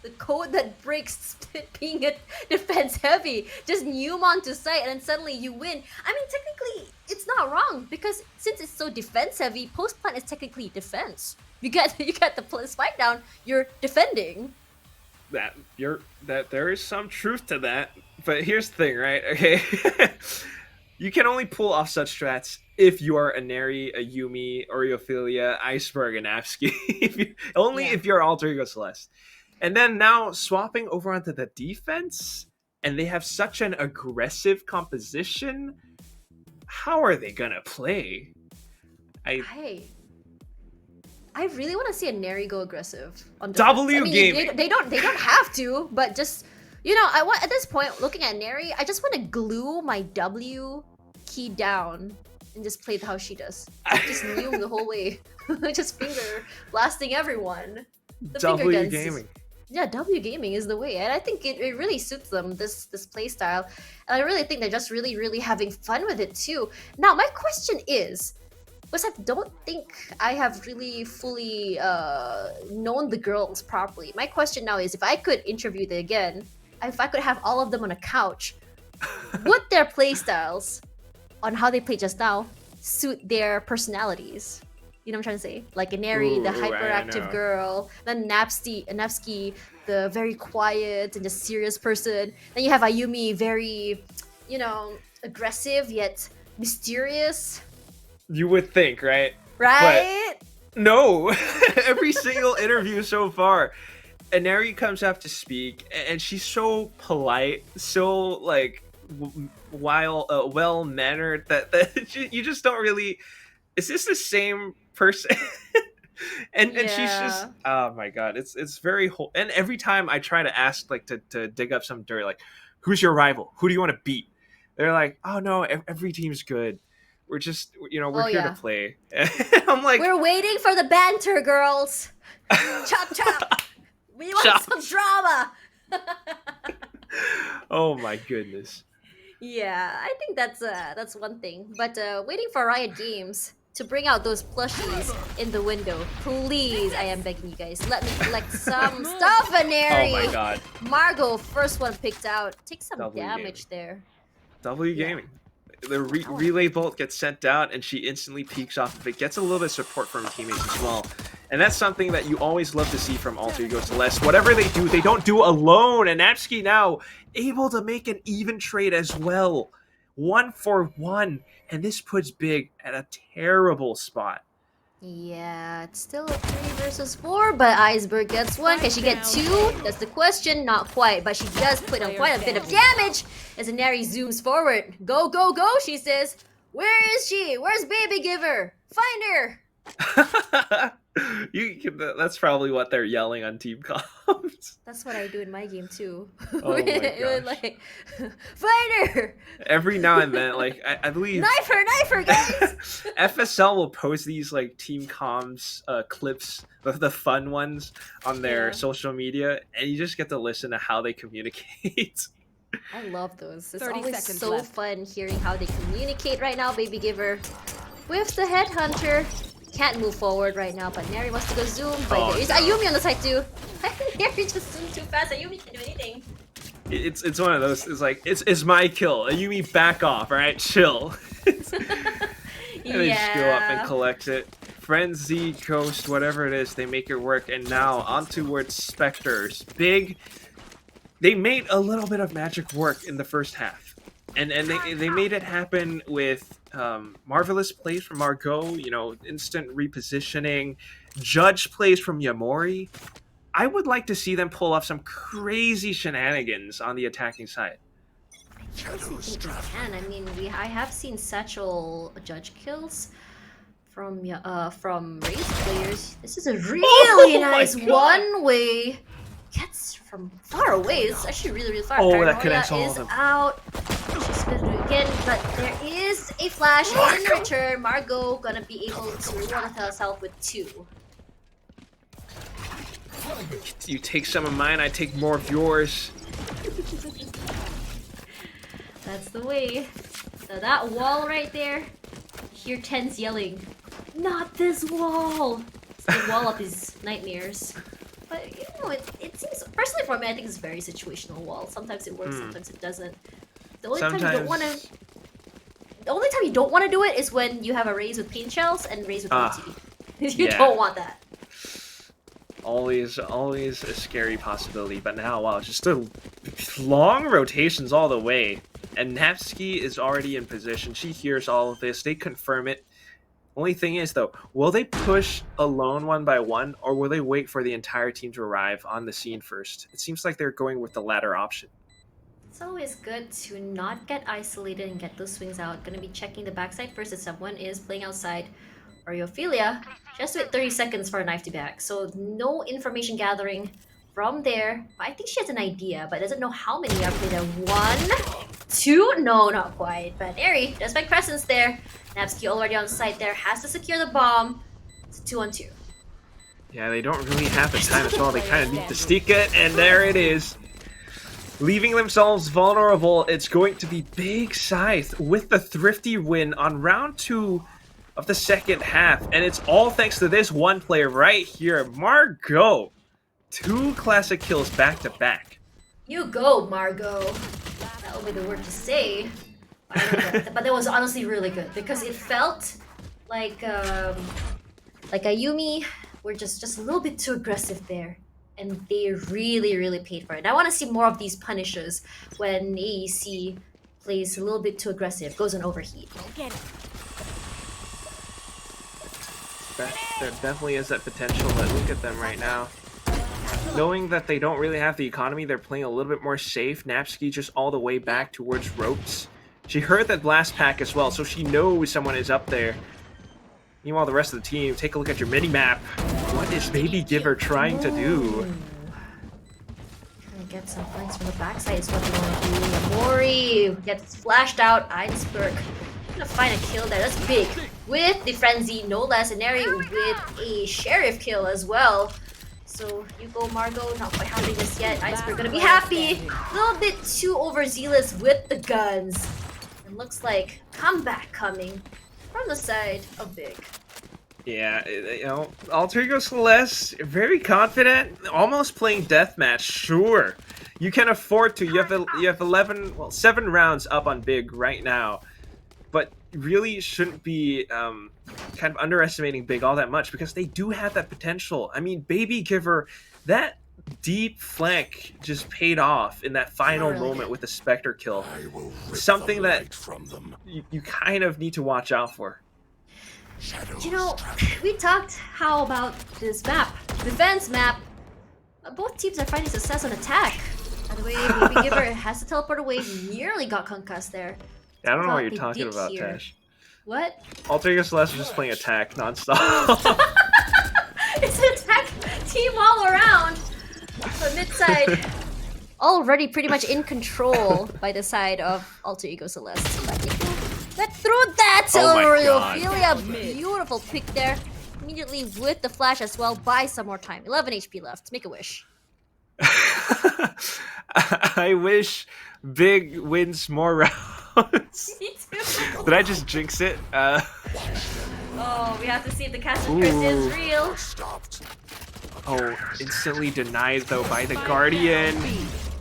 S2: The code that breaks Split being a defense heavy. Just Neum onto Scythe and then suddenly you win. I mean, technically, it's not wrong because since it's so defense heavy, post plant is technically defense. You get the spike down, you're defending.
S1: That there is some truth to that. But here's the thing, right? Okay. You can only pull off such strats if you are a Neri, a Yumi, Oreophilia, Iceberg, and Apsky. If you're Alter Ego Celeste. And then now swapping over onto the defense, and they have such an aggressive composition. How are they gonna play?
S2: I really want to see a Neri go aggressive on
S1: defense.
S2: W
S1: Gaming.
S2: They don't have to, but just I want at this point looking at Neri, I just want to glue my W key down and just play how she does. Just Neum the whole way, just finger blasting everyone. The
S1: W Gaming.
S2: Yeah, W gaming is the way, and I think it really suits them, this play style. And I really think they're just really having fun with it too. Now, my question is, because I don't think I have really fully known the girls properly. My question now is, if I could interview them again, if I could have all of them on a couch, would their play styles on how they play just now suit their personalities? You know what I'm trying to say? Like Neri, the hyperactive girl, then Nevsky, the very quiet and just serious person. Then you have Ayumi, very, aggressive yet mysterious.
S1: You would think, right?
S2: Right?
S1: But no. Every single interview so far, Neri comes up to speak, and she's so polite, so well-mannered that you just don't really. Is this the same person? and she's just, oh my god, it's very and every time I try to ask to dig up some dirt, like, who's your rival, who do you want to beat, they're like, oh no, every team's good, we're just we're here to play. I'm like,
S2: we're waiting for the banter, girls. Chop we want some drama.
S1: Oh my goodness.
S2: Yeah, I think that's one thing, but waiting for Riot Games to bring out those plushies in the window. Please, I am begging you guys. Let me collect some stuff, Neri.
S1: Oh my god.
S2: Margot, first one picked out. Take some
S1: W
S2: damage there.
S1: W Gaming. The relay bolt gets sent out, and she instantly peeks off of it. Gets a little bit of support from teammates as well. And that's something that you always love to see from Alter Ego Celeste. Whatever they do, they don't do alone. And Apsky now able to make an even trade as well. 1-for-1. And this puts Big at a terrible spot.
S2: Yeah, it's still a 3 versus 4, but Iceberg gets 1. Can she get 2? That's the question. Not quite, but she does put on quite a bit of damage as Neri zooms forward. Go, go, go, she says. Where is she? Where's Baby Giver? Find her!
S1: That's probably what they're yelling on team comms.
S2: That's what I do in my game too.
S1: Oh my gosh.
S2: Like, find her!
S1: Every now and then, I believe
S2: knife her, guys!
S1: FSL will post these team comms clips, the fun ones, on their social media, and you just get to listen to how they communicate.
S2: I love those. It's
S4: 30
S2: always
S4: seconds
S2: so
S4: left.
S2: fun hearing how they communicate right now, Baby Giver. With the Headhunter. Can't move forward right now, but Neri wants to go zoom. But there is Ayumi on the side too. Neri just zoomed too fast. Ayumi can't do anything.
S1: It's one of those. It's my kill. Ayumi, back off. All right, chill. And they just go up and collect it. Frenzy, Ghost, whatever it is, they make it work. And now on towards Spectres. Big. They made a little bit of magic work in the first half. And they made it happen with marvelous plays from Margot, instant repositioning, judge plays from Yamori. I would like to see them pull off some crazy shenanigans on the attacking side.
S2: I honestly think they can. I mean, I have seen Satchel judge kills from raised players. This is a really nice one-way. Gets from far away. It's actually really far.
S1: Oh,
S2: Paranoia
S1: that connects all of them.
S2: Out. She's gonna do it again, but there is a flash in return. Margot gonna be able to reward herself with 2.
S1: You take some of mine, I take more of yours.
S2: That's the way. So that wall right there, hear Ten's yelling, "Not this wall!" It's the wall of his nightmares. But you know, it seems personally for me, I think it's very situational wall. Sometimes it works, sometimes it doesn't. The only time you don't want to. The only time you don't want to do it is when you have a raise with pain shells and raise with OT. You don't want that.
S1: Always a scary possibility. But now, wow, just a long rotations all the way. And Napsky is already in position. She hears all of this. They confirm it. Only thing is, though, will they push alone one by one, or will they wait for the entire team to arrive on the scene first? It seems like they're going with the latter option.
S2: It's always good to not get isolated and get those swings out. Gonna be checking the backside first if someone is playing outside. Or Ophelia, just wait 30 seconds for a knife to back. So no information gathering from there. I think she has an idea, but doesn't know how many are played at 1, 2? No, not quite. But Eri, just by presence there. Napsky already on site there, has to secure the bomb. It's 2-on-2.
S1: Yeah, they don't really have the time as well. They kind of need to stick it, and there it is. Leaving themselves vulnerable, it's going to be Big Scythe with the thrifty win on round 2 of the second half. And it's all thanks to this one player right here, Margot. 2 classic kills back to back.
S2: You go, Margot. That will be the word to say. But that was honestly really good because it felt like Ayumi were just a little bit too aggressive there, and they really paid for it. I want to see more of these punishes when AEC plays a little bit too aggressive, goes on overheat.
S4: Get it.
S1: There definitely is that potential, but look at them right now. Knowing that they don't really have the economy, they're playing a little bit more safe. Napsky just all the way back towards ropes. She heard that blast pack as well, so she knows someone is up there. Meanwhile, the rest of the team, take a look at your mini-map. What is Baby Giver trying to do?
S2: Trying to get some flanks from the backside is what they want to do. Mori gets flashed out. Iceberg gonna find a kill there. That's big. With the frenzy, no less. And Eri with a sheriff kill as well. So you go, Margot, not quite happy just yet. Iceberg gonna be happy. A little bit too overzealous with the guns. And looks like comeback coming from the side of Big.
S1: Yeah, you know, Alter Ego Celeste, very confident, almost playing deathmatch. Sure, you can afford to. You have 7 rounds up on Big right now, but really shouldn't be kind of underestimating Big all that much because they do have that potential. I mean, Baby Giver, that deep flank just paid off in that final moment with the Spectre kill. Something that you kind of need to watch out for.
S2: You know, we talked how about this map, defense map. Both teams are finding success on attack. By the way, Baby Giver has to teleport away, nearly got concussed there.
S1: Yeah, I don't know what you're talking about, Tash.
S2: What?
S1: Alter Ego Celeste is just playing attack nonstop.
S2: It's an attack team all around. But mid-side, already pretty much in control by the side of Alter Ego Celeste. But if you get through that, Ophelia, beautiful pick there. Immediately with the flash as well, buy some more time. 11 HP left. Make a wish.
S1: I wish Big wins more rounds.
S2: Me too.
S1: Did I just jinx it?
S2: Oh, we have to see if the caster curse is real.
S1: Oh, instantly denied though by the Guardian.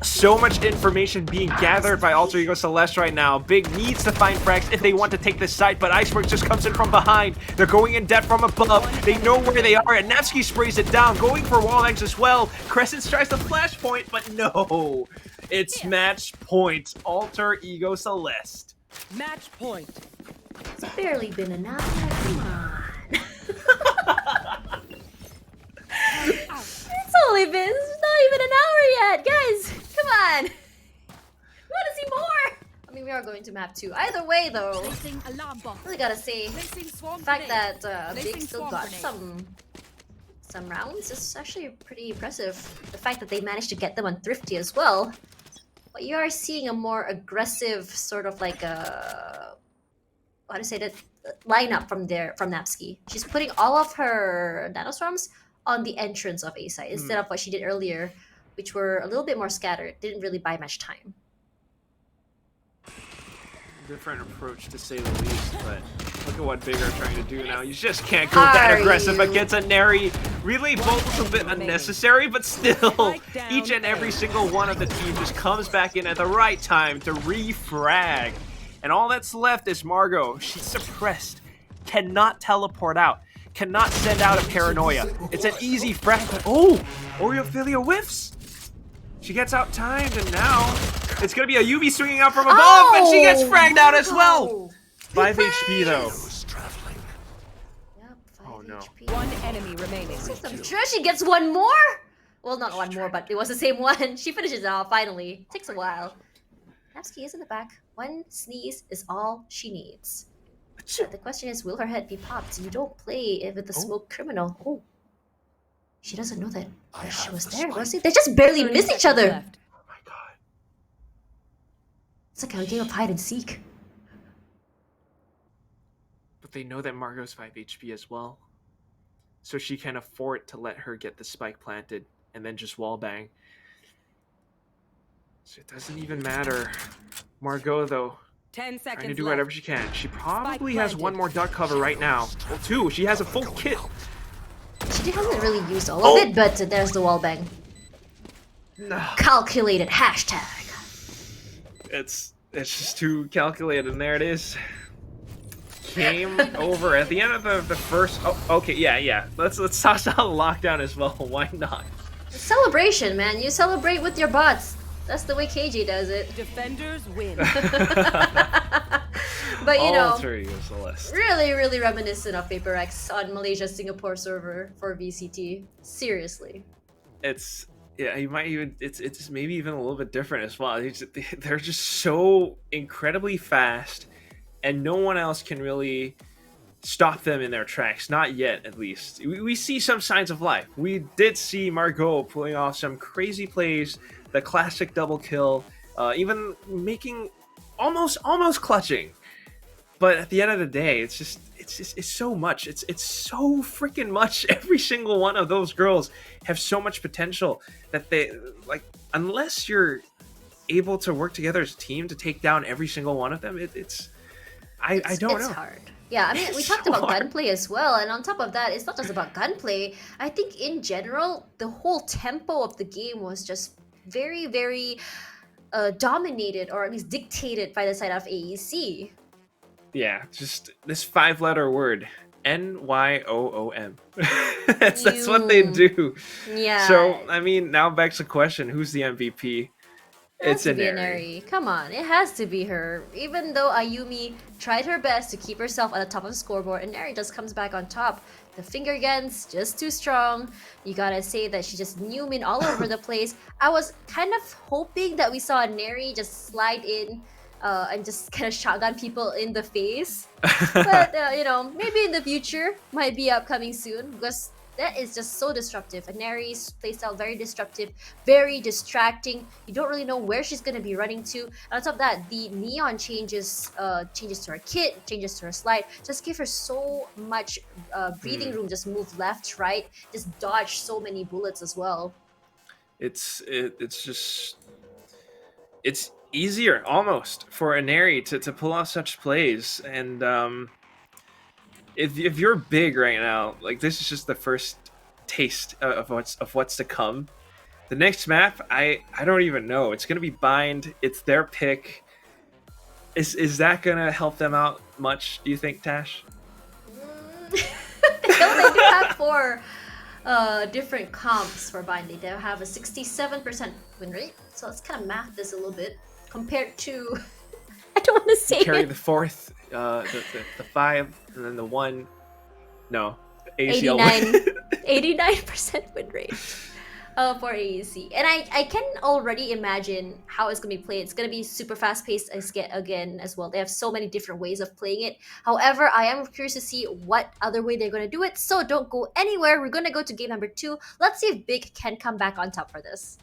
S1: So much information being gathered by Alter Ego Celeste right now. Big needs to find frags if they want to take this site, but Iceberg just comes in from behind. They're going in depth from above. They know where they are, and Napsky sprays it down, going for wall eggs as well. Crescent tries the flashpoint, but no. It's match point. Alter Ego Celeste.
S4: Match point.
S2: It's barely been an hour. Come on. It's only been not even an hour yet, guys. Come on. We want to see more. I mean, we are going to map 2. Either way, though, really gotta say, the fact that Big still got some rounds is actually pretty impressive. The fact that they managed to get them on Thrifty as well. But you are seeing a more aggressive sort of like a how to say that lineup from Napsky. She's putting all of her nanoswarms on the entrance of A site instead of what she did earlier, which were a little bit more scattered. Didn't really buy much time.
S1: different approach to say the least, but look at what BIGG are trying to do now. You just can't go that aggressive against a Neri. Really, both a bit unnecessary, but still, each and every single one of the team just comes back in at the right time to refrag. And all that's left is Margot. She's suppressed, cannot teleport out, cannot send out a paranoia. It's an easy frag, but oh, Oreophilia whiffs. She gets out timed, and now it's gonna be a Yubi swinging out from above, and she gets fragged out as well. 5 HP though.
S2: Yep, 5
S1: Oh, no.
S2: HP.
S4: One enemy remaining.
S2: I'm sure she gets one more. Well, not one more, but it was the same one. She finishes it off finally. Takes a while. Napsky is in the back. One sneeze is all she needs. But the question is, will her head be popped? You don't play with the smoke criminal. Oh. She doesn't know that she was there, was it? They just barely missed each other.
S4: Left.
S1: Oh my god.
S2: It's like a game of hide and seek.
S1: But they know that Margot's 5 HP as well. So she can afford to let her get the spike planted and then just wallbang. So it doesn't even matter. Margot, though,
S4: 10 seconds
S1: trying to do
S4: left.
S1: whatever she can. She probably
S4: Spike
S1: has one more duck cover right now. Well, 2. She has a full kit.
S2: She hasn't really used all of it, but there's the wallbang.
S1: No.
S2: Calculated hashtag.
S1: It's just too calculated, and there it is. Came over at the end of the first. Oh, okay, yeah. Let's toss out lockdown as well. Why not?
S2: Celebration, man. You celebrate with your bots. That's the way KJ does it.
S4: Defenders win.
S2: But you know,
S1: Alter ego, Celeste.
S2: really reminiscent of Paper X on Malaysia's Singapore server for VCT. Seriously.
S1: It's you might even it's maybe even a little bit different as well. They're just so incredibly fast, and no one else can really stop them in their tracks. Not yet, at least. We see some signs of life. We did see Margot pulling off some crazy plays, the classic double kill, even making almost clutching. But at the end of the day, it's so much. It's so freaking much. Every single one of those girls have so much potential that they, like, unless you're able to work together as a team to take down every single one of them, I don't know.
S2: It's hard. Yeah, I mean, we talked
S1: so
S2: about
S1: hard.
S2: gunplay as well, and on top of that, it's not just about gunplay. I think in general, the whole tempo of the game was just very dominated, or at least dictated by the side of AEC.
S1: Yeah, just this 5-letter word, NYOOM. That's what they do.
S2: Yeah.
S1: So I mean, now begs the question: who's the MVP? It's
S2: a
S1: Inari.
S2: Neri. Come on, it has to be her. Even though Ayumi tried her best to keep herself at the top of the scoreboard, and Neri just comes back on top. The finger guns just too strong. You gotta say that she just Newman all over the place. I was kind of hoping that we saw Neri just slide in and just kind of shotgun people in the face. But you know, maybe in the future, might be upcoming soon, because that is just so disruptive. And Neri's playstyle very disruptive, very distracting. You don't really know where she's gonna be running to. And on top of that, the neon changes to her kit, changes to her slide, just give her so much breathing room. Just move left, right, just dodge so many bullets as well.
S1: It's easier almost for Inari to pull off such plays, and if you're big right now, like, this is just the first taste of what's to come. The next map, I don't even know. It's gonna be Bind. It's their pick. Is that gonna help them out much, do you think, Tash?
S2: They do have 4 different comps for Bind. They have a 67% win rate, so let's kind of math this a little bit compared to I don't want to say
S1: Carry
S2: it.
S1: the 4th, the 5, and then the 1. No, ACL.
S2: 89% win rate for AEC. And I can already imagine how it's going to be played. It's going to be super fast paced again as well. They have so many different ways of playing it. However, I am curious to see what other way they're going to do it. So don't go anywhere. We're going to go to game number 2. Let's see if BIGG can come back on top for this.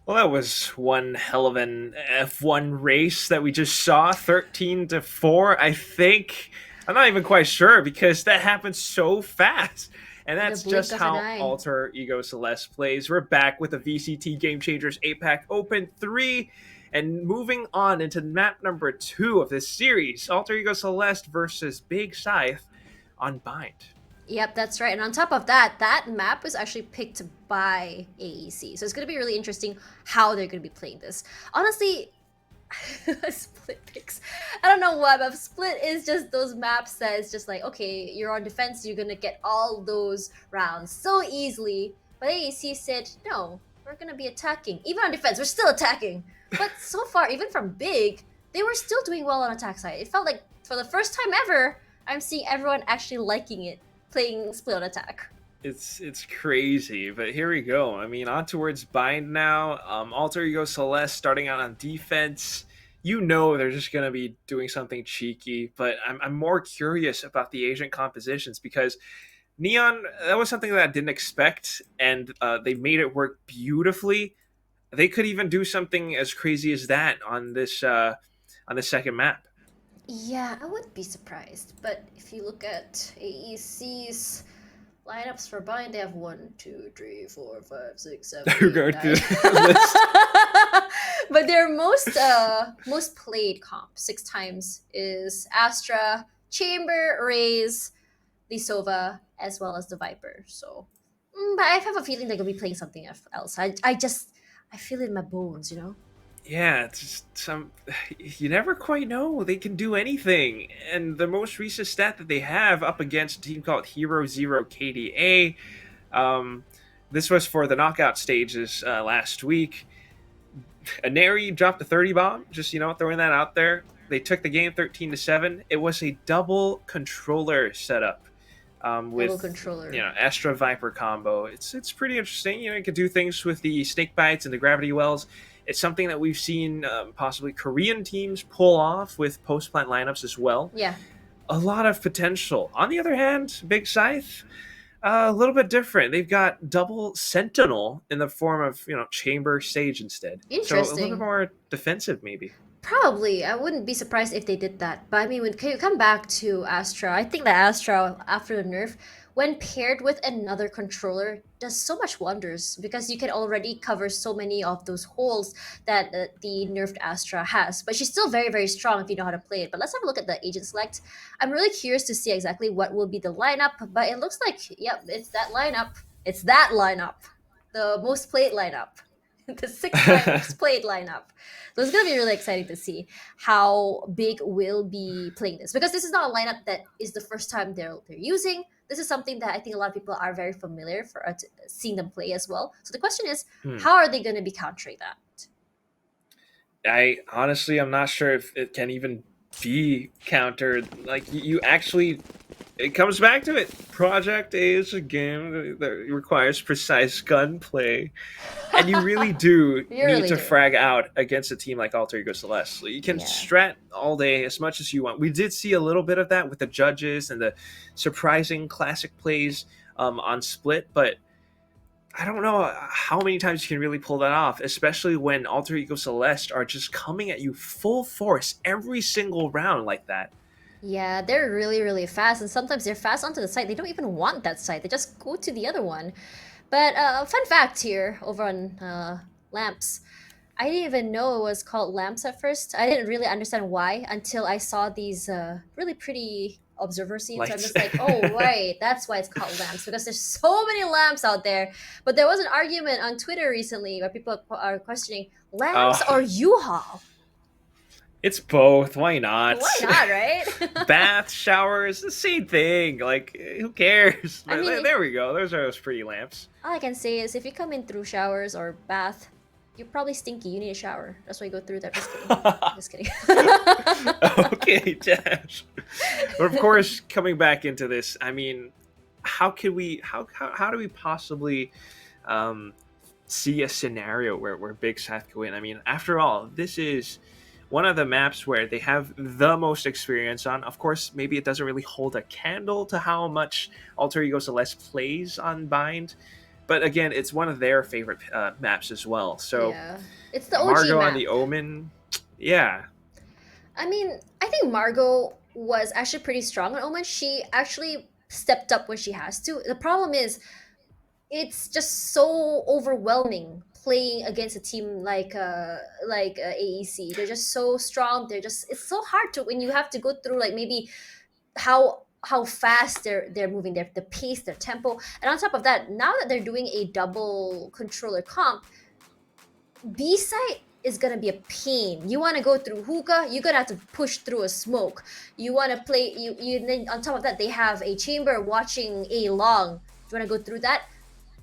S1: Well, that was one hell of an F1 race that we just saw, 13-4. I think I'm not even quite sure because that happened so fast. And
S2: The
S1: that's
S2: blink
S1: just
S2: of an
S1: how
S2: eye.
S1: Alter Ego Celeste plays. We're back with the VCT Game Changers APAC Open 3 and moving on into map number 2 of this series, Alter Ego Celeste versus Big Scythe on Bind.
S2: Yep, that's right. And on top of that, that map was actually picked by AEC. So it's going to be really interesting how they're going to be playing this. Honestly, Split picks. I don't know why, but Split is just those maps that it's just like, okay, you're on defense, you're going to get all those rounds so easily. But AEC said, no, we're going to be attacking. Even on defense, we're still attacking. But so far, even from Big, they were still doing well on attack side. It felt like for the first time ever, I'm seeing everyone actually liking it, playing Split on attack.
S1: It's crazy, but here we go. I mean, on towards bind now. Alter Ego Celeste starting out on defense. You know they're just gonna be doing something cheeky, but I'm more curious about the agent compositions because Neon, that was something that I didn't expect, and they made it work beautifully. They could even do something as crazy as that on this second map.
S2: Yeah, I wouldn't be surprised. But if you look at AEC's lineups for bind, they have 1, 2, 3, 4, 5, 6, 7,
S1: We're
S2: 8,
S1: going
S2: 9.
S1: through the list.
S2: But their most played comp 6 times is Astra, Chamber, Raze, the Sova, as well as the Viper. So, but I have a feeling they're gonna be playing something else. I feel it in my bones, you know.
S1: Yeah, it's just some. You never quite know. They can do anything. And the most recent stat that they have up against a team called Hero Zero KDA. Um, this was for the knockout stages last week. Aneri dropped a 30 bomb. Just throwing that out there. They took the game 13-7. It was a double controller setup. With
S2: Double controller.
S1: Astra Viper combo. It's pretty interesting. You could do things with the snake bites and the gravity wells. It's something that we've seen possibly Korean teams pull off with post plant lineups as well.
S2: Yeah.
S1: A lot of potential. On the other hand, Big Scythe, a little bit different. They've got double Sentinel in the form of Chamber Sage instead. So a little
S2: Interesting.
S1: bit more defensive, maybe.
S2: Probably. I wouldn't be surprised if they did that. But I mean, when you come back to Astra, I think that Astra, after the nerf, when paired with another controller, does so much wonders because you can already cover so many of those holes that the nerfed Astra has. But she's still very, very strong if you know how to play it. But let's have a look at the agent select. I'm really curious to see exactly what will be the lineup. But it looks like, yep, it's that lineup. It's that lineup. The most played lineup. The 6 most played lineup. So it's going to be really exciting to see how Big will be playing this because this is not a lineup that is the first time they're using. This is something that I think a lot of people are very familiar for seeing them play as well. So the question is, how are they going to be countering that?
S1: I'm not sure if it can even be countered. Like you actually, it comes back to it. Project A is a game that requires precise gunplay, and you really do need to frag out against a team like Alter Ego Celeste. So you can strat all day as much as you want. We did see a little bit of that with the judges and the surprising classic plays on Split, but I don't know how many times you can really pull that off, especially when Alter Ego Celeste are just coming at you full force every single round like that.
S2: Yeah, they're really, really fast, and sometimes they're fast onto the site. They don't even want that site. They just go to the other one. But fun fact here over on Lamps. I didn't even know it was called Lamps at first. I didn't really understand why until I saw these really pretty observer scenes.
S1: Lights.
S2: So I'm just like, oh, right, that's why it's called Lamps, because there's so many lamps out there. But there was an argument on Twitter recently where people are questioning lamps or U-Haul.
S1: It's both. Why not?
S2: Why not, right?
S1: Bath, showers, the same thing. Like, who cares?
S2: I mean,
S1: there we go. Those are those pretty lamps.
S2: All I can say is if you come in through showers or bath, you're probably stinky. You need a shower. That's why you go through that. Just kidding.
S1: Okay, Dash. But of course, coming back into this, I mean, how do we possibly see a scenario where Big Scythe go in? I mean, after all, this is one of the maps where they have the most experience on. Of course, maybe it doesn't really hold a candle to how much Alter Ego Celeste plays on Bind, but again, it's one of their favorite maps as well. So
S2: yeah, it's the OG
S1: Margot
S2: map.
S1: on the Omen, yeah.
S2: I mean, I think Margot was actually pretty strong on Omen. She actually stepped up when she has to. The problem is, it's just so overwhelming playing against a team like AEC. They're just so strong. It's so hard to when you have to go through like maybe how fast they're moving, the pace, their tempo, and on top of that, now that they're doing a double controller comp, B side is gonna be a pain. You want to go through hookah, you're gonna have to push through a smoke. You want to play you then on top of that they have a chamber watching A long. You want to go through that?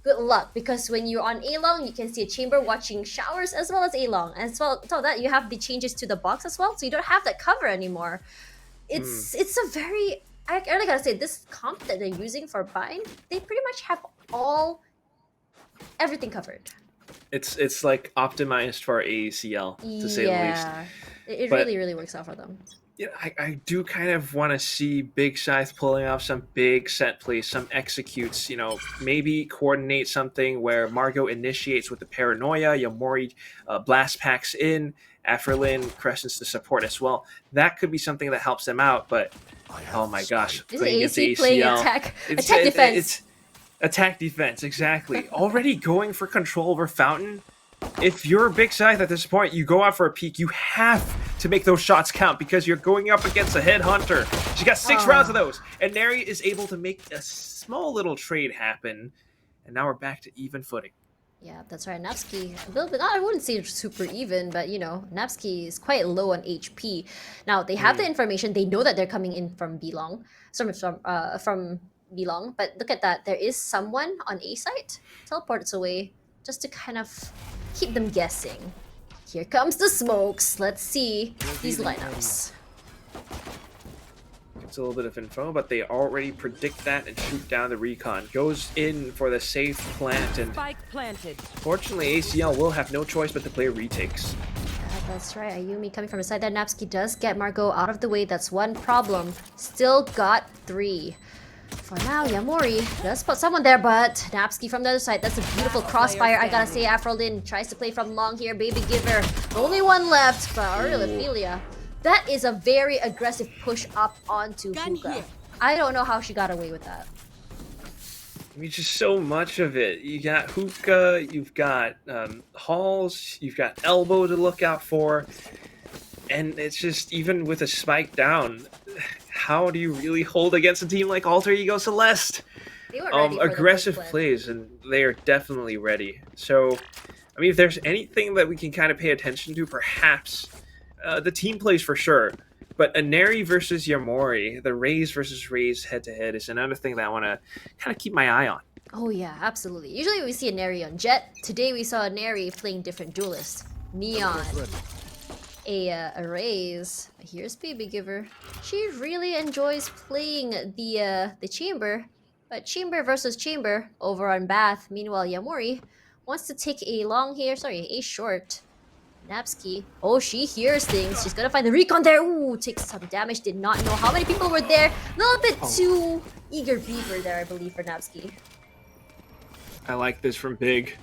S2: Good luck, because when you're on A long, you can see a chamber watching showers as well as A long. As well, on top of that, you have the changes to the box as well, so you don't have that cover anymore. It's a very I really gotta say, this comp that they're using for Bind, they pretty much have everything covered.
S1: It's like optimized for ACL, to say the least.
S2: Yeah, it
S1: But-
S2: really works out for them.
S1: Yeah, I do kind of want to see Big Scythe pulling off some big set plays, some executes, maybe coordinate something where Margot initiates with the Paranoia, Yamori blast packs in, Afrelin crescents the support as well. That could be something that helps them out, but oh my gosh.
S2: Is
S1: playing
S2: AC
S1: against
S2: playing
S1: ACL,
S2: attack
S1: it's-
S2: defense?
S1: It's attack defense, exactly. Already going for control over Fountain. If you're a Big Scythe at this point, you go out for a peek, you have to make those shots count because you're going up against a headhunter. She got 6 rounds of those, and Neri is able to make a small little trade happen, and now we're back to even footing.
S2: Yeah, that's right. Napsky, a little bit, I wouldn't say super even, but Napsky is quite low on HP. Now, they have the information, they know that they're coming in from Belong, from Belong, but look at that, there is someone on A site, teleports away, just to kind of keep them guessing. Here comes the smokes, let's see these lineups.
S1: It's a little bit of info, but they already predict that and shoot down the recon. Goes in for the safe plant, and
S4: Spike planted.
S1: fortunately ACL will have no choice but to play retakes.
S2: Yeah, that's right. Ayumi coming from the side there. Napsky does get Margot out of the way. That's one problem. Still got 3. For now, Yamori does put someone there, but Napsky from the other side. That's a beautiful crossfire. I gotta say, Afrolin tries to play from long here. Baby Giver. Only one left, but Aurelia. That is a very aggressive push up onto Hookah. I don't know how she got away with that.
S1: I mean, just so much of it. You got Hookah, you've got Halls, you've got Elbow to look out for, and it's just, even with a spike down, how do you really hold against a team like Alter Ego Celeste?
S2: They were ready for the
S1: Aggressive
S2: big flip.
S1: plays, and they are definitely ready. So, I mean, if there's anything that we can kind of pay attention to, perhaps the team plays for sure. But a Neri versus Yamori, the Raze versus Raze head-to-head is another thing that I want to kind of keep my eye on.
S2: Oh yeah, absolutely. Usually we see a Neri on Jet. Today we saw a Neri playing different duelists. Neon, a Raze. Here's Baby Giver. She really enjoys playing the Chamber, but Chamber versus Chamber over on Bath. Meanwhile, Yamori wants to take a short. Napsky. Oh, she hears things. She's gonna find the recon there. Ooh, takes some damage. Did not know how many people were there. A little bit too eager beaver there, I believe, for Napsky.
S1: I like this from Big.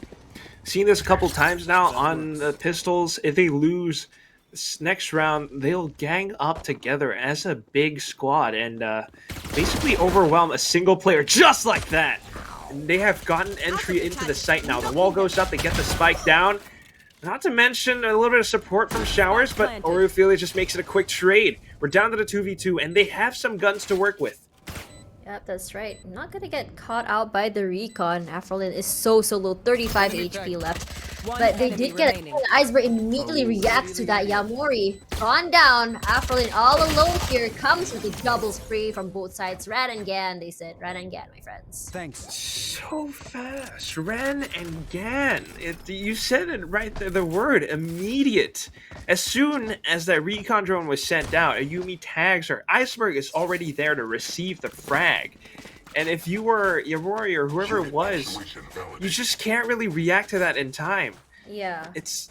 S1: Seen this a couple times now on the Pistols. If they lose this next round, they'll gang up together as a big squad and basically overwhelm a single player just like that. And they have gotten entry into the site now. The wall goes up, they get the spike down. Not to mention a little bit of support from Showers, but Aurelia just makes it a quick trade. We're down to the 2v2, and they have some guns to work with.
S2: Yep, that's right. Not gonna get caught out by the recon. Afrolin is so low, 35 HP left. But they did get an iceberg, immediately reacts to that. Yamori gone down. Afrolin all alone here, comes with a double spray from both sides. Ran and Gan, they said. Ran and Gan, my friends.
S3: Thanks.
S1: So fast. Ren and Gan. You said it right there, the word, immediate. As soon as that recon drone was sent out, Ayumi tags her. Iceberg is already there to receive the frag. And if you were Yamori or whoever it was, you just can't really react to that in time.
S2: Yeah.
S1: It's...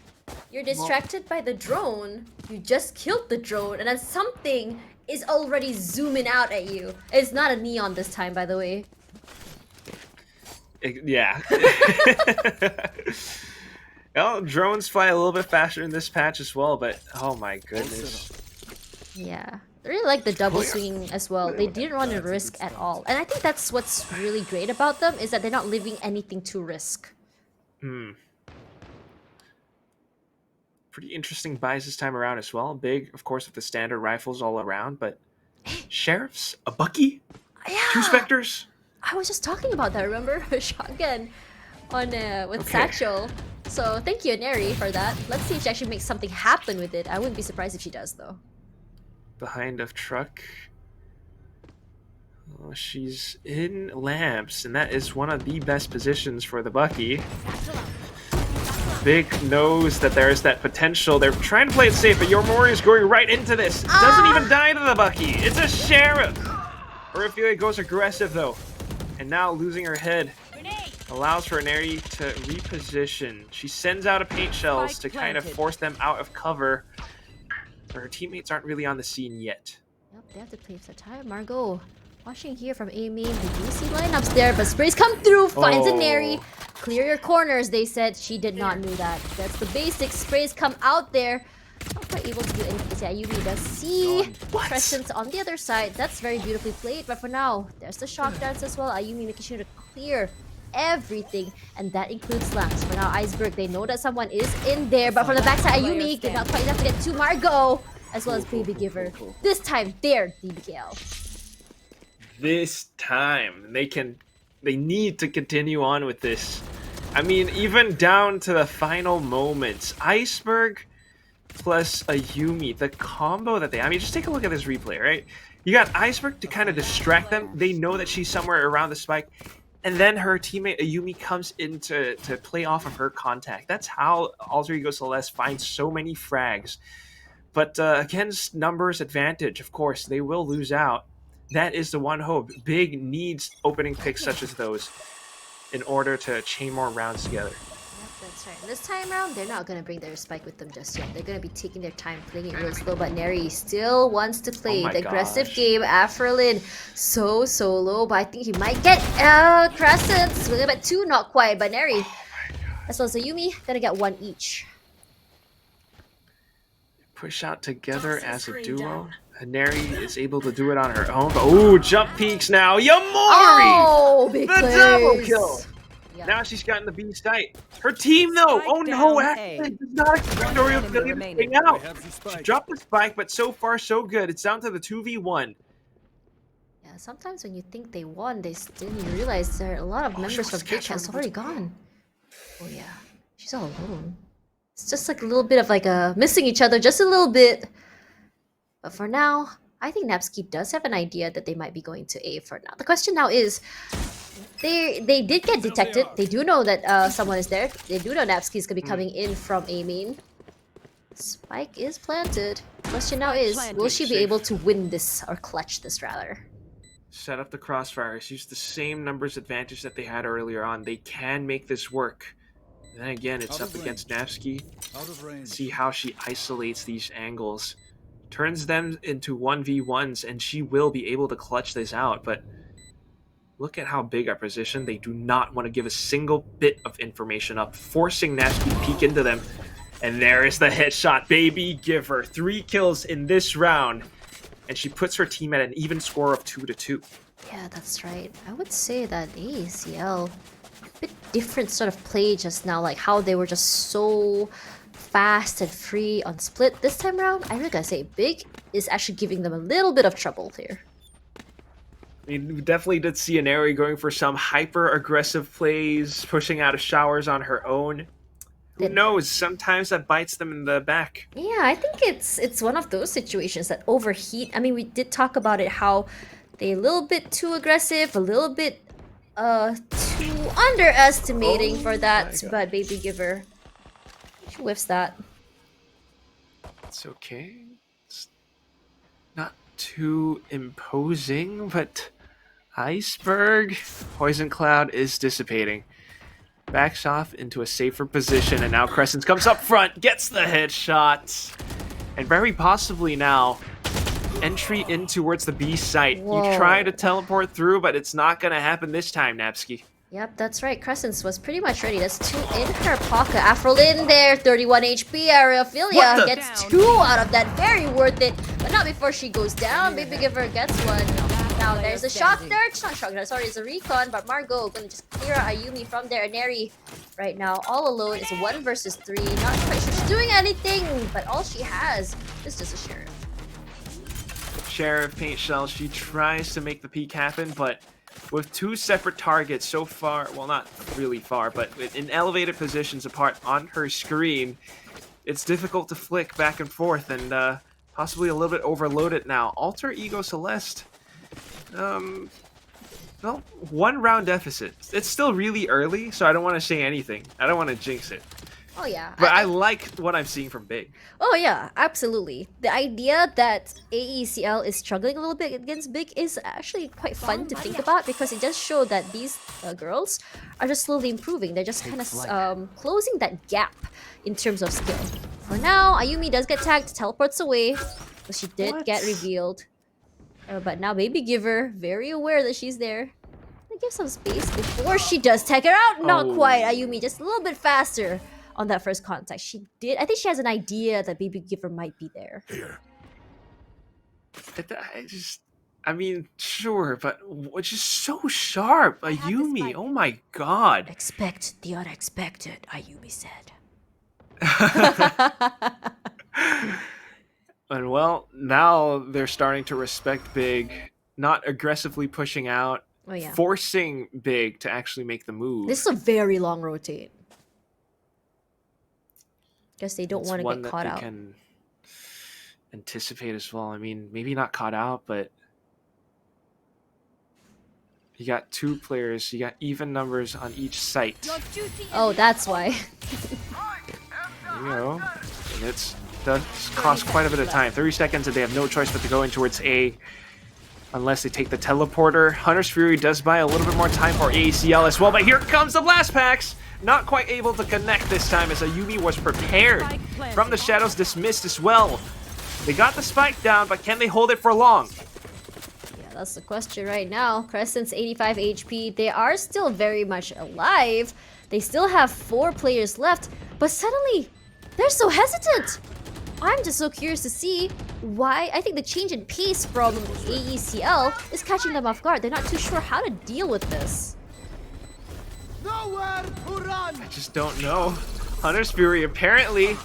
S2: You're distracted by the drone. You just killed the drone, and then something is already zooming out at you. It's not a neon this time, by the way.
S1: Yeah. Well, drones fly a little bit faster in this patch as well, but oh my goodness.
S2: Yeah. I really like the double swinging as well. They didn't run a risk at all. And I think that's what's really great about them, is that they're not leaving anything to risk.
S1: Pretty interesting buys this time around as well. Big, of course, with the standard rifles all around, but Sheriffs, a Bucky,
S2: Yeah.
S1: 2 Spectres.
S2: I was just talking about that, remember? Shotgun on with Satchel. So thank you, Neri, for that. Let's see if she actually makes something happen with it. I wouldn't be surprised if she does, though.
S1: Behind of truck. Oh, she's in lamps, and that is one of the best positions for the Bucky. Big knows that there's that potential. They're trying to play it safe, but Yomori is going right into this. Doesn't even die to the Bucky. It's a Sheriff. Ophelia goes aggressive though, and now losing her head allows for Neri to reposition. She sends out a paint shells to kind of force them out of cover. But her teammates aren't really on the scene yet.
S2: Yep, they have to play for time. Margot watching here from A main. We do see lineups there, but sprays come through. Finds a Neri. Clear your corners, they said. She did not know that. That's the basics. Sprays come out there. Not quite able to do anything. Yeah, Yumi does see Crescent on the other side. That's very beautifully played. But for now, there's the shock dance as well. Ayumi making sure to clear everything, and that includes slams. For now, Iceberg, they know that someone is in there, but from the backside, Ayumi did not quite enough to get to Margot, as well as Baby Giver. This time, they're DBKL.
S1: This time, they need to continue on with this. I mean, even down to the final moments, Iceberg plus Ayumi, the combo that I mean, just take a look at this replay, right? You got Iceberg to kind of distract them. They know that she's somewhere around the spike. And then her teammate Ayumi comes in to play off of her contact. That's how Alter Ego Celeste finds so many frags. But against numbers advantage, of course, they will lose out. That is the one hope. Big needs opening picks such as those in order to chain more rounds together.
S2: That's right. This time around, they're not going to bring their spike with them just yet. They're going to be taking their time, playing it real slow. But Neri still wants to play the aggressive game. Afrolin so low, but I think he might get Crescents. We're about 2, not quite. But Neri, as well as Ayumi, gonna get 1 each.
S1: Push out together as a duo. Neri is able to do it on her own. But ooh, jump peaks now. Yamori!
S2: Oh, big
S1: the
S2: plays.
S1: Double kill.
S2: Yep.
S1: Now she's gotten the B site. Her team though, oh no, actually does not expect Oriole to get anything out. She dropped the spike, but so far so good. It's down to the 2v1.
S2: Yeah, sometimes when you think they won, they didn't realize there are a lot of members from BIGG has already gone. Oh yeah, she's all alone. It's just like a little bit of like missing each other, just a little bit. But for now, I think Napski does have an idea that they might be going to A for now. The question now is, they did get detected. They do know that someone is there. They do know Napski is going to be coming in from A main. Spike is planted. Question now is, will she be able to win this, or clutch this rather?
S1: Set up the crossfires. Use the same numbers advantage that they had earlier on. They can make this work. And then again, it's up against Napski. See how she isolates these angles. Turns them into 1v1s, and she will be able to clutch this out. But look at how big our position. They do not want to give a single bit of information up, forcing Napski to peek into them. And there is the headshot. Baby Giver. 3 kills in this round. And she puts her team at an even score of 2-2.
S2: Yeah, that's right. I would say that ACL, a bit different sort of play just now, like how they were just so fast and free on split. This time around, I really gotta say, BIGG is actually giving them a little bit of trouble here.
S1: I mean, we definitely did see Neri going for some hyper-aggressive plays, pushing out of showers on her own. Who knows? Sometimes that bites them in the back.
S2: Yeah, I think it's one of those situations that overheat. I mean, we did talk about it, how they're a little bit too aggressive, a little bit too underestimating for that. But Baby Giver, she whiffs that.
S1: It's okay. It's not too imposing, but Iceberg. Poison Cloud is dissipating. Backs off into a safer position, and now Crescent comes up front, gets the headshot. And very possibly now, entry in towards the B site.
S2: Whoa.
S1: You try to teleport through, but it's not going to happen this time, Napski.
S2: Yep, that's right. Crescent was pretty much ready. That's 2 in her pocket. Afrolin there, 31 HP. Areophilia gets 2 out of that. Very worth it. But not before she goes down. Baby Giver gets 1. Now there's a shock there. It's not shock there. Sorry, it's a recon. But Margot gonna just clear out Ayumi from there. Neri right now all alone. It's 1 versus 3. Not quite sure she's doing anything. But all she has is just a Sheriff.
S1: Sheriff paint shell. She tries to make the peek happen, but with 2 separate targets so far, well, not really far, but in elevated positions apart on her screen, it's difficult to flick back and forth and possibly a little bit overloaded now. Alter Ego Celeste, well, 1 round deficit. It's still really early, so I don't want to say anything. I don't want to jinx it.
S2: Oh yeah.
S1: But I like what I'm seeing from Big.
S2: Oh yeah, absolutely. The idea that AECL is struggling a little bit against Big is actually quite fun to think about because it just shows that these girls are just slowly improving. They're just kind of closing that gap in terms of skill. For now, Ayumi does get tagged, teleports away, but she did get revealed. But now Baby Giver, very aware that she's there. Give some space before she does tag her out. Not quite, Ayumi, just a little bit faster on that first contact. She did. I think she has an idea that Baby Giver might be there.
S3: Here.
S1: I mean, sure, but it's just so sharp. Ayumi, oh my god.
S2: Expect the unexpected, Ayumi said.
S1: And well, now they're starting to respect Big, not aggressively pushing out, forcing Big to actually make the move.
S2: This is a very long rotate. Guess they don't want to get caught out.
S1: Can anticipate as well. I mean, maybe not caught out, but you got 2 players. You got even numbers on each site.
S2: Oh, that's why.
S1: There you go. And it does cost quite a bit of time. 30 seconds, and they have no choice but to go in towards A. Unless they take the teleporter. Hunter's Fury does buy a little bit more time for ACL as well, but here comes the blast packs! Not quite able to connect this time as Ayumi was prepared. From the shadows, dismissed as well. They got the spike down, but can they hold it for long?
S2: Yeah, that's the question right now. Crescent's 85 HP. They are still very much alive. They still have 4 players left, but suddenly they're so hesitant. I'm just so curious to see why. I think the change in pace from AECL is catching them off guard. They're not too sure how to deal with this.
S3: Nowhere to run.
S1: I just don't know. Hunter's Fury apparently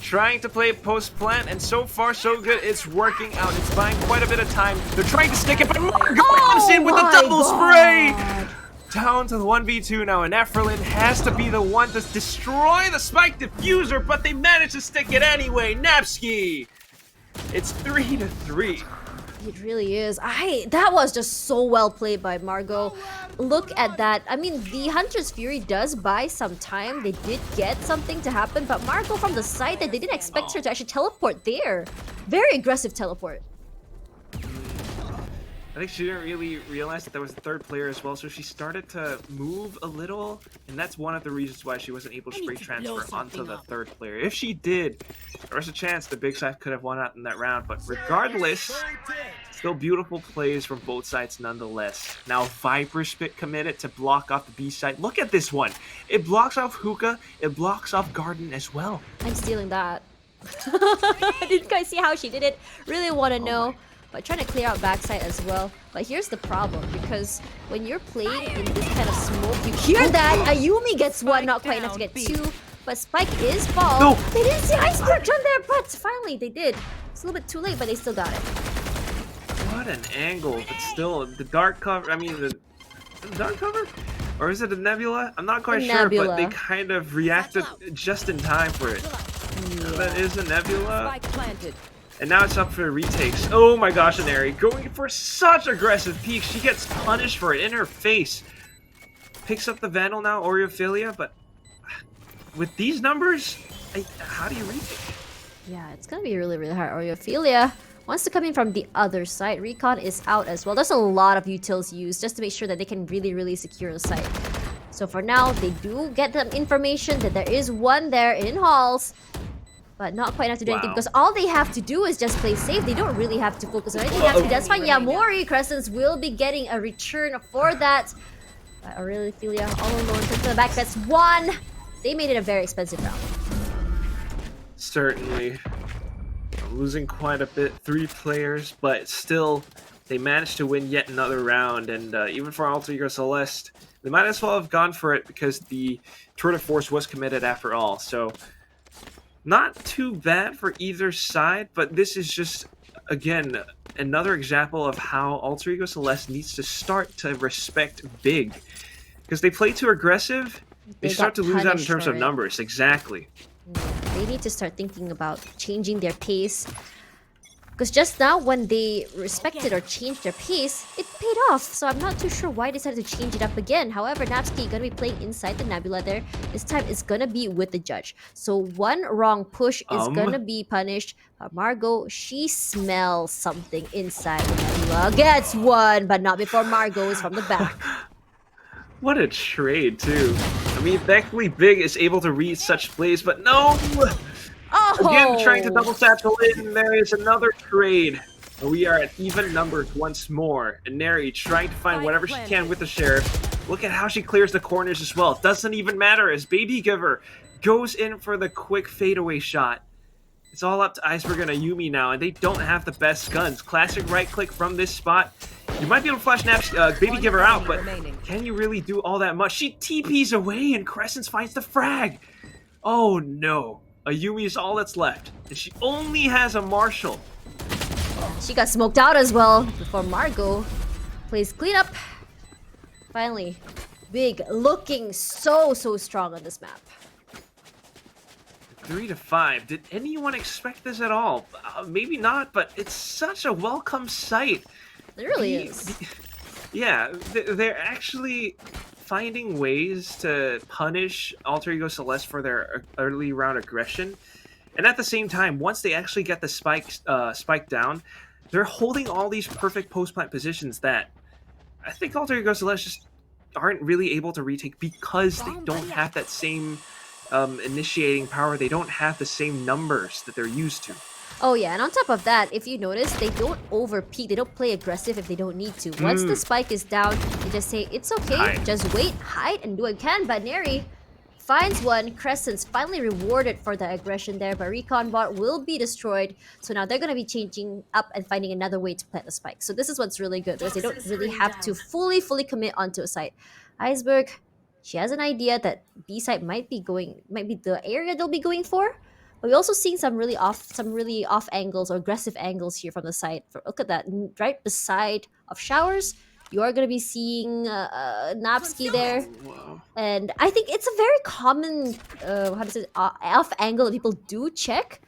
S1: trying to play post-plant, and so far so good. It's working out. It's buying quite a bit of time. They're trying to stick it, but Margo comes in with the double spray! Down to the 1v2 now, and Efrelin has to be the one to destroy the spike diffuser, but they manage to stick it anyway. Napski! It's 3-3.
S2: It really is. That was just so well played by Margo. Look at that. I mean, the Hunter's Fury does buy some time. They did get something to happen, but Margo from the side that they didn't expect her to actually teleport there. Very aggressive teleport.
S1: I think she didn't really realize that there was a 3rd player as well, so she started to move a little, and that's one of the reasons why she wasn't able to spray transfer onto the 3rd player. If she did, there was a chance the Big Scythe could have won out in that round, but regardless, still beautiful plays from both sides nonetheless. Now Viper Spit committed to block off the B side. Look at this one. It blocks off Hookah, it blocks off Garden as well.
S2: I'm stealing that. Did you guys see how she did it? Really want to know. But trying to clear out backside as well. But here's the problem, because when you're playing in this kind of smoke, you hear that Ayumi gets 1, not quite enough to get 2. But Spike is fall.
S1: No.
S2: They didn't see Iceberg on there, but finally they did. It's a little bit too late, but they still got it.
S1: What an angle, but still, the dark cover, I mean, the dark cover? Or is it a nebula? I'm not quite sure, but they kind of reacted just in time for it.
S2: Yeah.
S1: That is a nebula.
S4: Spike planted.
S1: And now it's up for retakes. Oh my gosh, Aneri going for such aggressive peaks. She gets punished for it in her face. Picks up the Vandal now, Oreophilia, but with these numbers, how do you retake?
S2: Yeah, it's gonna be really, really hard. Oreophilia wants to come in from the other side. Recon is out as well. There's a lot of utils used just to make sure that they can really, really secure the site. So for now, they do get the information that there is one there in halls. But not quite enough to do anything because all they have to do is just play safe. They don't really have to focus on anything. That's fine. Yeah, Mori Crescents will be getting a return for that. Oreophilia all alone to the back. That's 1. They made it a very expensive round.
S1: Certainly. Losing quite a bit. 3 players, but still, they managed to win yet another round. And even for Alter Ego Celeste, they might as well have gone for it because the tour de force was committed after all. So not too bad for either side, but this is just, again, another example of how Alter Ego Celeste needs to start to respect Big. Because they play too aggressive, they start to lose out in terms of numbers. Exactly.
S2: Yeah, they need to start thinking about changing their pace. Because just now, when they respected or changed their pace, it paid off. So I'm not too sure why they decided to change it up again. However, Napsky gonna be playing inside the Nebula there. This time it's gonna be with the judge. So one wrong push is gonna be punished. Margot, she smells something inside the Nebula. Gets one, but not before Margot is from the back.
S1: What a trade, too. I mean, thankfully Big is able to read such plays, but no!
S2: Oh!
S1: Again, trying to double satchel in, there is another trade. We are at even numbers once more. And Neri trying to find whatever she can with the Sheriff. Look at how she clears the corners as well. It doesn't even matter as Baby Giver goes in for the quick fadeaway shot. It's all up to Iceberg and Ayumi now, and they don't have the best guns. Classic right click from this spot. You might be able to flash Baby Giver out, but can you really do all that much? She TPs away and Crescents finds the frag. Oh no. Ayumi is all that's left, and she only has a Marshall.
S2: She got smoked out as well before Margot plays cleanup. Finally, Big looking so strong on this map.
S1: 3-5. Did anyone expect this at all? Maybe not, but it's such a welcome sight.
S2: It really is.
S1: Yeah, they're actually finding ways to punish Alter Ego Celeste for their early round aggression. And at the same time, once they actually get the spike down, they're holding all these perfect post-plant positions that I think Alter Ego Celeste just aren't really able to retake because they don't have that same initiating power. They don't have the same numbers that they're used to.
S2: Oh yeah, and on top of that, if you notice, they don't over-peek, they don't play aggressive if they don't need to. Once the spike is down, they just say, it's okay, just wait, hide, and do what you can. But Neri finds one, Crescent's finally rewarded for the aggression there, but Recon Bot will be destroyed. So now they're going to be changing up and finding another way to plant the spike. So this is what's really good, because they don't really have to fully commit onto a site. Iceberg, she has an idea that B site might be the area they'll be going for. But we also seen some really off angles or aggressive angles here from the side. Look at that, right beside of Showers. You are going to be seeing Napsky there.
S1: Wow.
S2: And I think it's a very common off angle that people do check.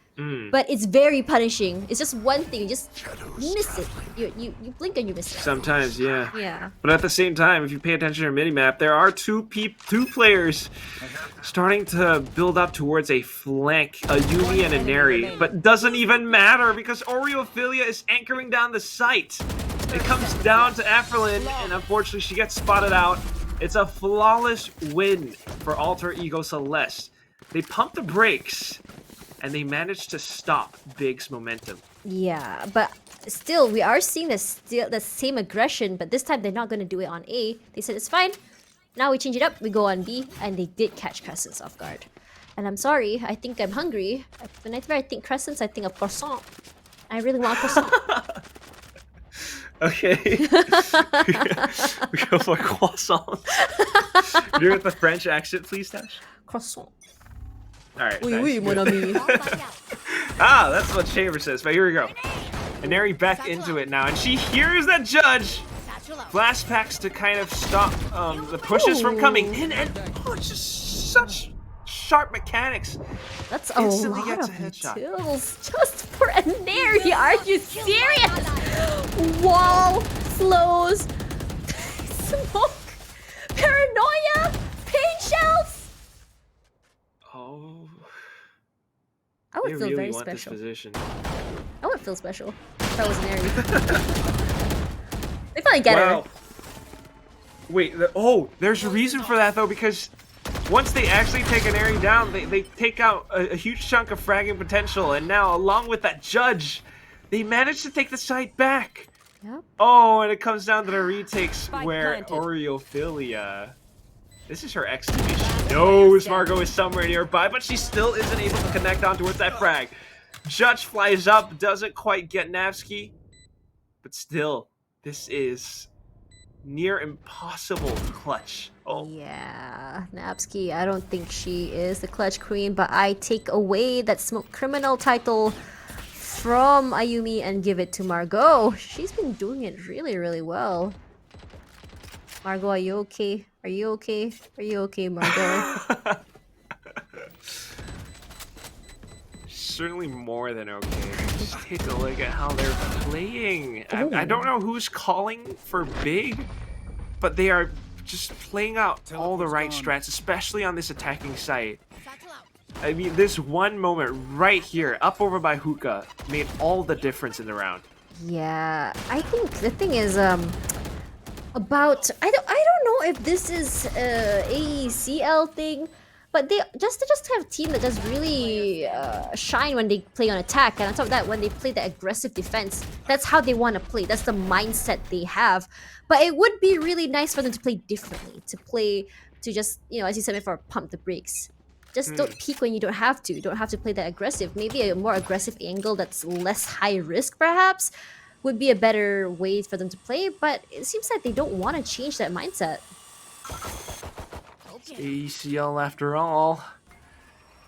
S2: But it's very punishing. It's just one thing, you just miss it. You blink and you miss it.
S1: Sometimes, yeah.
S2: Yeah.
S1: But at the same time, if you pay attention to your minimap, there are two players starting to build up towards a flank, a Yumi and a Neri. But doesn't even matter because Oreophilia is anchoring down the site. It comes down to Aphrodite, and unfortunately she gets spotted out. It's a flawless win for Alter Ego Celeste. They pump the brakes, and they managed to stop Big's momentum.
S2: Yeah, but still, we are seeing the same aggression, but this time they're not going to do it on A. They said it's fine. Now we change it up, we go on B, and they did catch Crescents off guard. And I'm sorry, I think I'm hungry. Whenever I think Crescents, I think of croissant. I really want croissant.
S1: Okay. We go for croissant. Do it with the French accent, please, Tash.
S2: Croissant.
S1: Alright.
S2: Oui,
S1: nice.
S2: oui, mon ami.
S1: That's what Chamber says, but here we go. And Neri back into it now, and she hears that judge. Blast packs to kind of stop the pushes from coming in, and it's just such sharp mechanics.
S2: That's a
S1: Instantly
S2: lot
S1: gets
S2: of
S1: a headshot.
S2: kills just for a Neri. Are you serious? Wall, slows, smoke, paranoia, pain shells.
S1: Oh,
S2: I would
S1: they
S2: feel
S1: really
S2: very
S1: want
S2: special.
S1: this position.
S2: I would feel special if I was Neri. They finally get her.
S1: Wait, there's a reason for that though, because once they actually take an Neri down, they take out a huge chunk of fragging potential, and now along with that judge, they manage to take the site back.
S2: Yep.
S1: Oh, and it comes down to the retakes
S4: Spike
S1: where
S4: planted.
S1: Oreophilia. This is her exclamation. Knows Margot is somewhere nearby, but she still isn't able to connect on towards that frag. Judge flies up, doesn't quite get Napsky, but still, this is near impossible to clutch. Oh.
S2: Yeah, Napsky, I don't think she is the clutch queen, but I take away that smoke criminal title from Ayumi and give it to Margot. She's been doing it really, really well. Margot, are you okay? Are you okay? Are you okay, Margot?
S1: certainly more than okay. Just take a look at how they're playing. I don't know who's calling for big, but they are just playing out all the right strats, especially on this attacking site. I mean, this one moment right here, up over by Hookah, made all the difference in the round.
S2: Yeah, I think the thing is about I don't know if this is AECL thing, but they just have a team that does really shine when they play on attack, and on top of that, when they play the aggressive defense, that's how they want to play. That's the mindset they have. But it would be really nice for them to play differently, to just, you know, as you said before, pump the brakes. Just don't peek when you don't have to. You don't have to play that aggressive. Maybe a more aggressive angle that's less high risk, perhaps, would be a better way for them to play. But it seems like they don't want to change that mindset.
S1: It's AECL after all.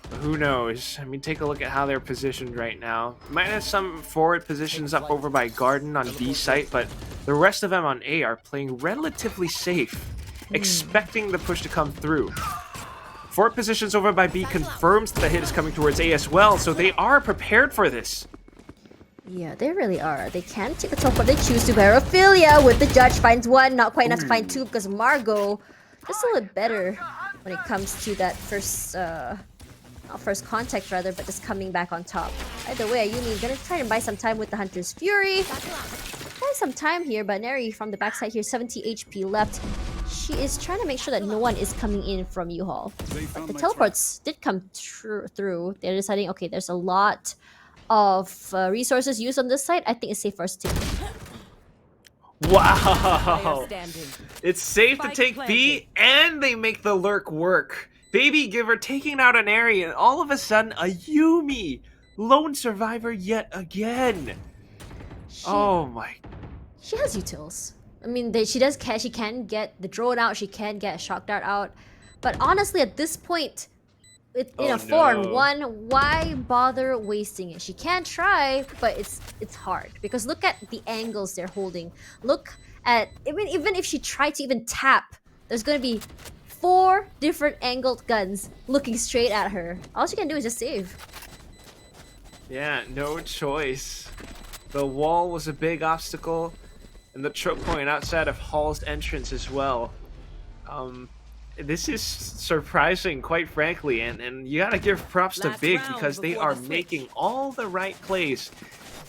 S1: But who knows? I mean, take a look at how they're positioned right now. Might have some forward positions up over by Garden on B site, but the rest of them on A are playing relatively safe, expecting the push to come through. Forward positions over by B confirms that the hit is coming towards A as well, so they are prepared for this.
S2: Yeah, they really are. They can take the teleport. They choose to Baraphilia with the judge finds one, not quite enough to find two because Margot just a little bit better when it comes to that first, not first contact rather, but just coming back on top. Either way, Ayumi gonna try and buy some time with the Hunter's Fury. Buy some time here, but Neri from the backside here, 70 HP left. She is trying to make sure that no one is coming in from U-Haul. But the teleports did come through. They're deciding, okay, there's a lot of resources used on this side. I think it's safe for us to take.
S1: Wow! It's safe to take B, and they make the lurk work. Baby Giver taking out an area, and all of a sudden, a Yumi! Lone survivor yet again! Oh my...
S2: She has utils. I mean, she can get the drone out, she can get a shock dart out. But honestly, at this point, in a 4-on-1, why bother wasting it? She can try, but it's hard. Because look at the angles they're holding. Look at, even if she tried to even tap, there's going to be 4 different angled guns looking straight at her. All she can do is just save.
S1: Yeah, no choice. The wall was a big obstacle, and the choke point outside of Hall's entrance as well. This is surprising, quite frankly, and you gotta give props to Big because they are making all the right plays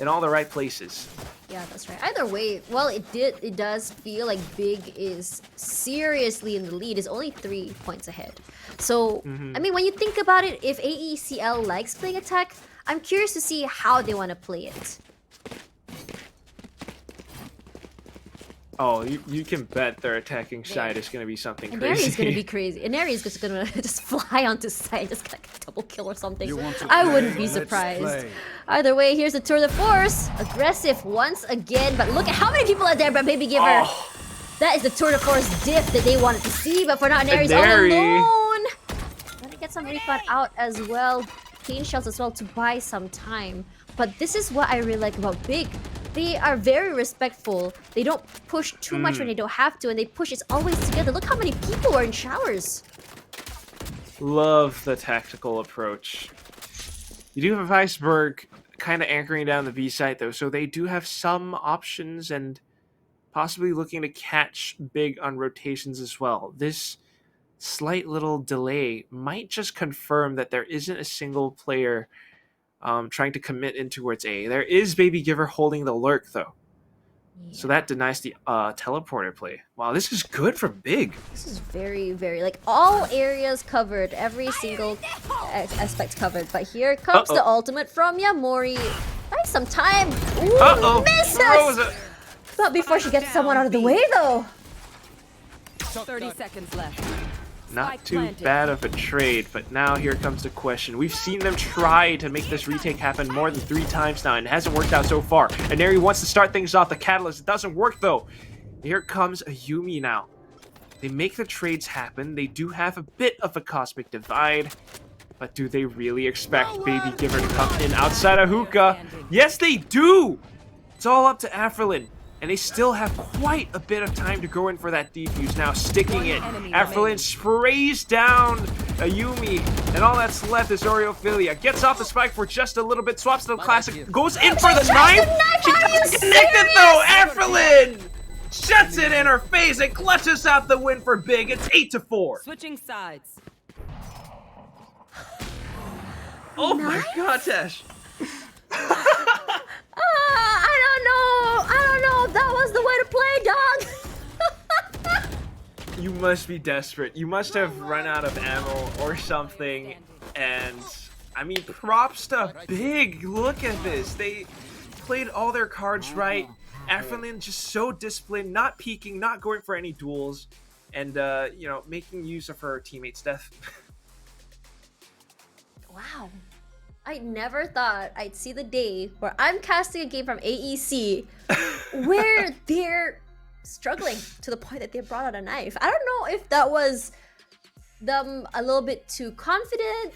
S1: in all the right places.
S2: Yeah, that's right. Either way, well, it does feel like Big is seriously in the lead. It's only 3 points ahead. So, I mean, when you think about it, if AECL likes playing attack, I'm curious to see how they want to play it.
S1: Oh, you can bet their attacking side is going to be something crazy.
S2: Neri is going to be crazy. And Neri is just going to just fly onto side, just like a double kill or something. I wouldn't be surprised. Either way, here's the tour de force. Aggressive once again, but look at how many people are there by Baby Giver. Oh. That is the tour de force diff that they wanted to see, but for now, Neri's all alone. Gonna get some refund out as well. Pain shells as well to buy some time. But this is what I really like about Big. They are very respectful. They don't push too much when they don't have to, and they push it's always together. Look how many people are in showers.
S1: Love the tactical approach. You do have Iceberg kind of anchoring down the B site though, so they do have some options and possibly looking to catch Big on rotations as well. This slight little delay might just confirm that there isn't a single player trying to commit in towards A. There is Baby Giver holding the lurk though. Yeah. So that denies the teleporter play. Wow, this is good for Big.
S2: This is very, very, like, all areas covered. Every single aspect covered. But here comes the ultimate from Yamori. Buy some time. Ooh, misses! But before she gets someone out of the way though.
S4: 30 seconds left.
S1: Not too bad of a trade, but now here comes the question. We've seen them try to make this retake happen more than 3 times now, and it hasn't worked out so far. And Neri wants to start things off. The catalyst, it doesn't work though. Here comes a Yumi now. They make the trades happen. They do have a bit of a cosmic divide, but do they really expect Baby Giver to come in outside of Hookah? Yes, they do! It's all up to Afrelin. and they still have quite a bit of time to go in for that defuse. Now sticking it. Aphrodite sprays down Ayumi, and all that's left is Oreophilia. Gets off the spike for just a little bit, swaps to the classic, goes in for the knife. She doesn't connect it though. Aphrodite shuts it in her face and clutches out the win for Big. It's 8-4.
S4: Switching sides.
S1: Oh my god, Tash.
S2: I don't know if that was the way to play, dog.
S1: You must be desperate. You must have run out of ammo or something. And I mean, props to Big. Look at this. They played all their cards right. Aphrodite just so disciplined, not peeking, not going for any duels, and you know, making use of her teammate's death.
S2: Wow. I never thought I'd see the day where I'm casting a game from AEC where they're struggling to the point that they brought out a knife. I don't know if that was them a little bit too confident.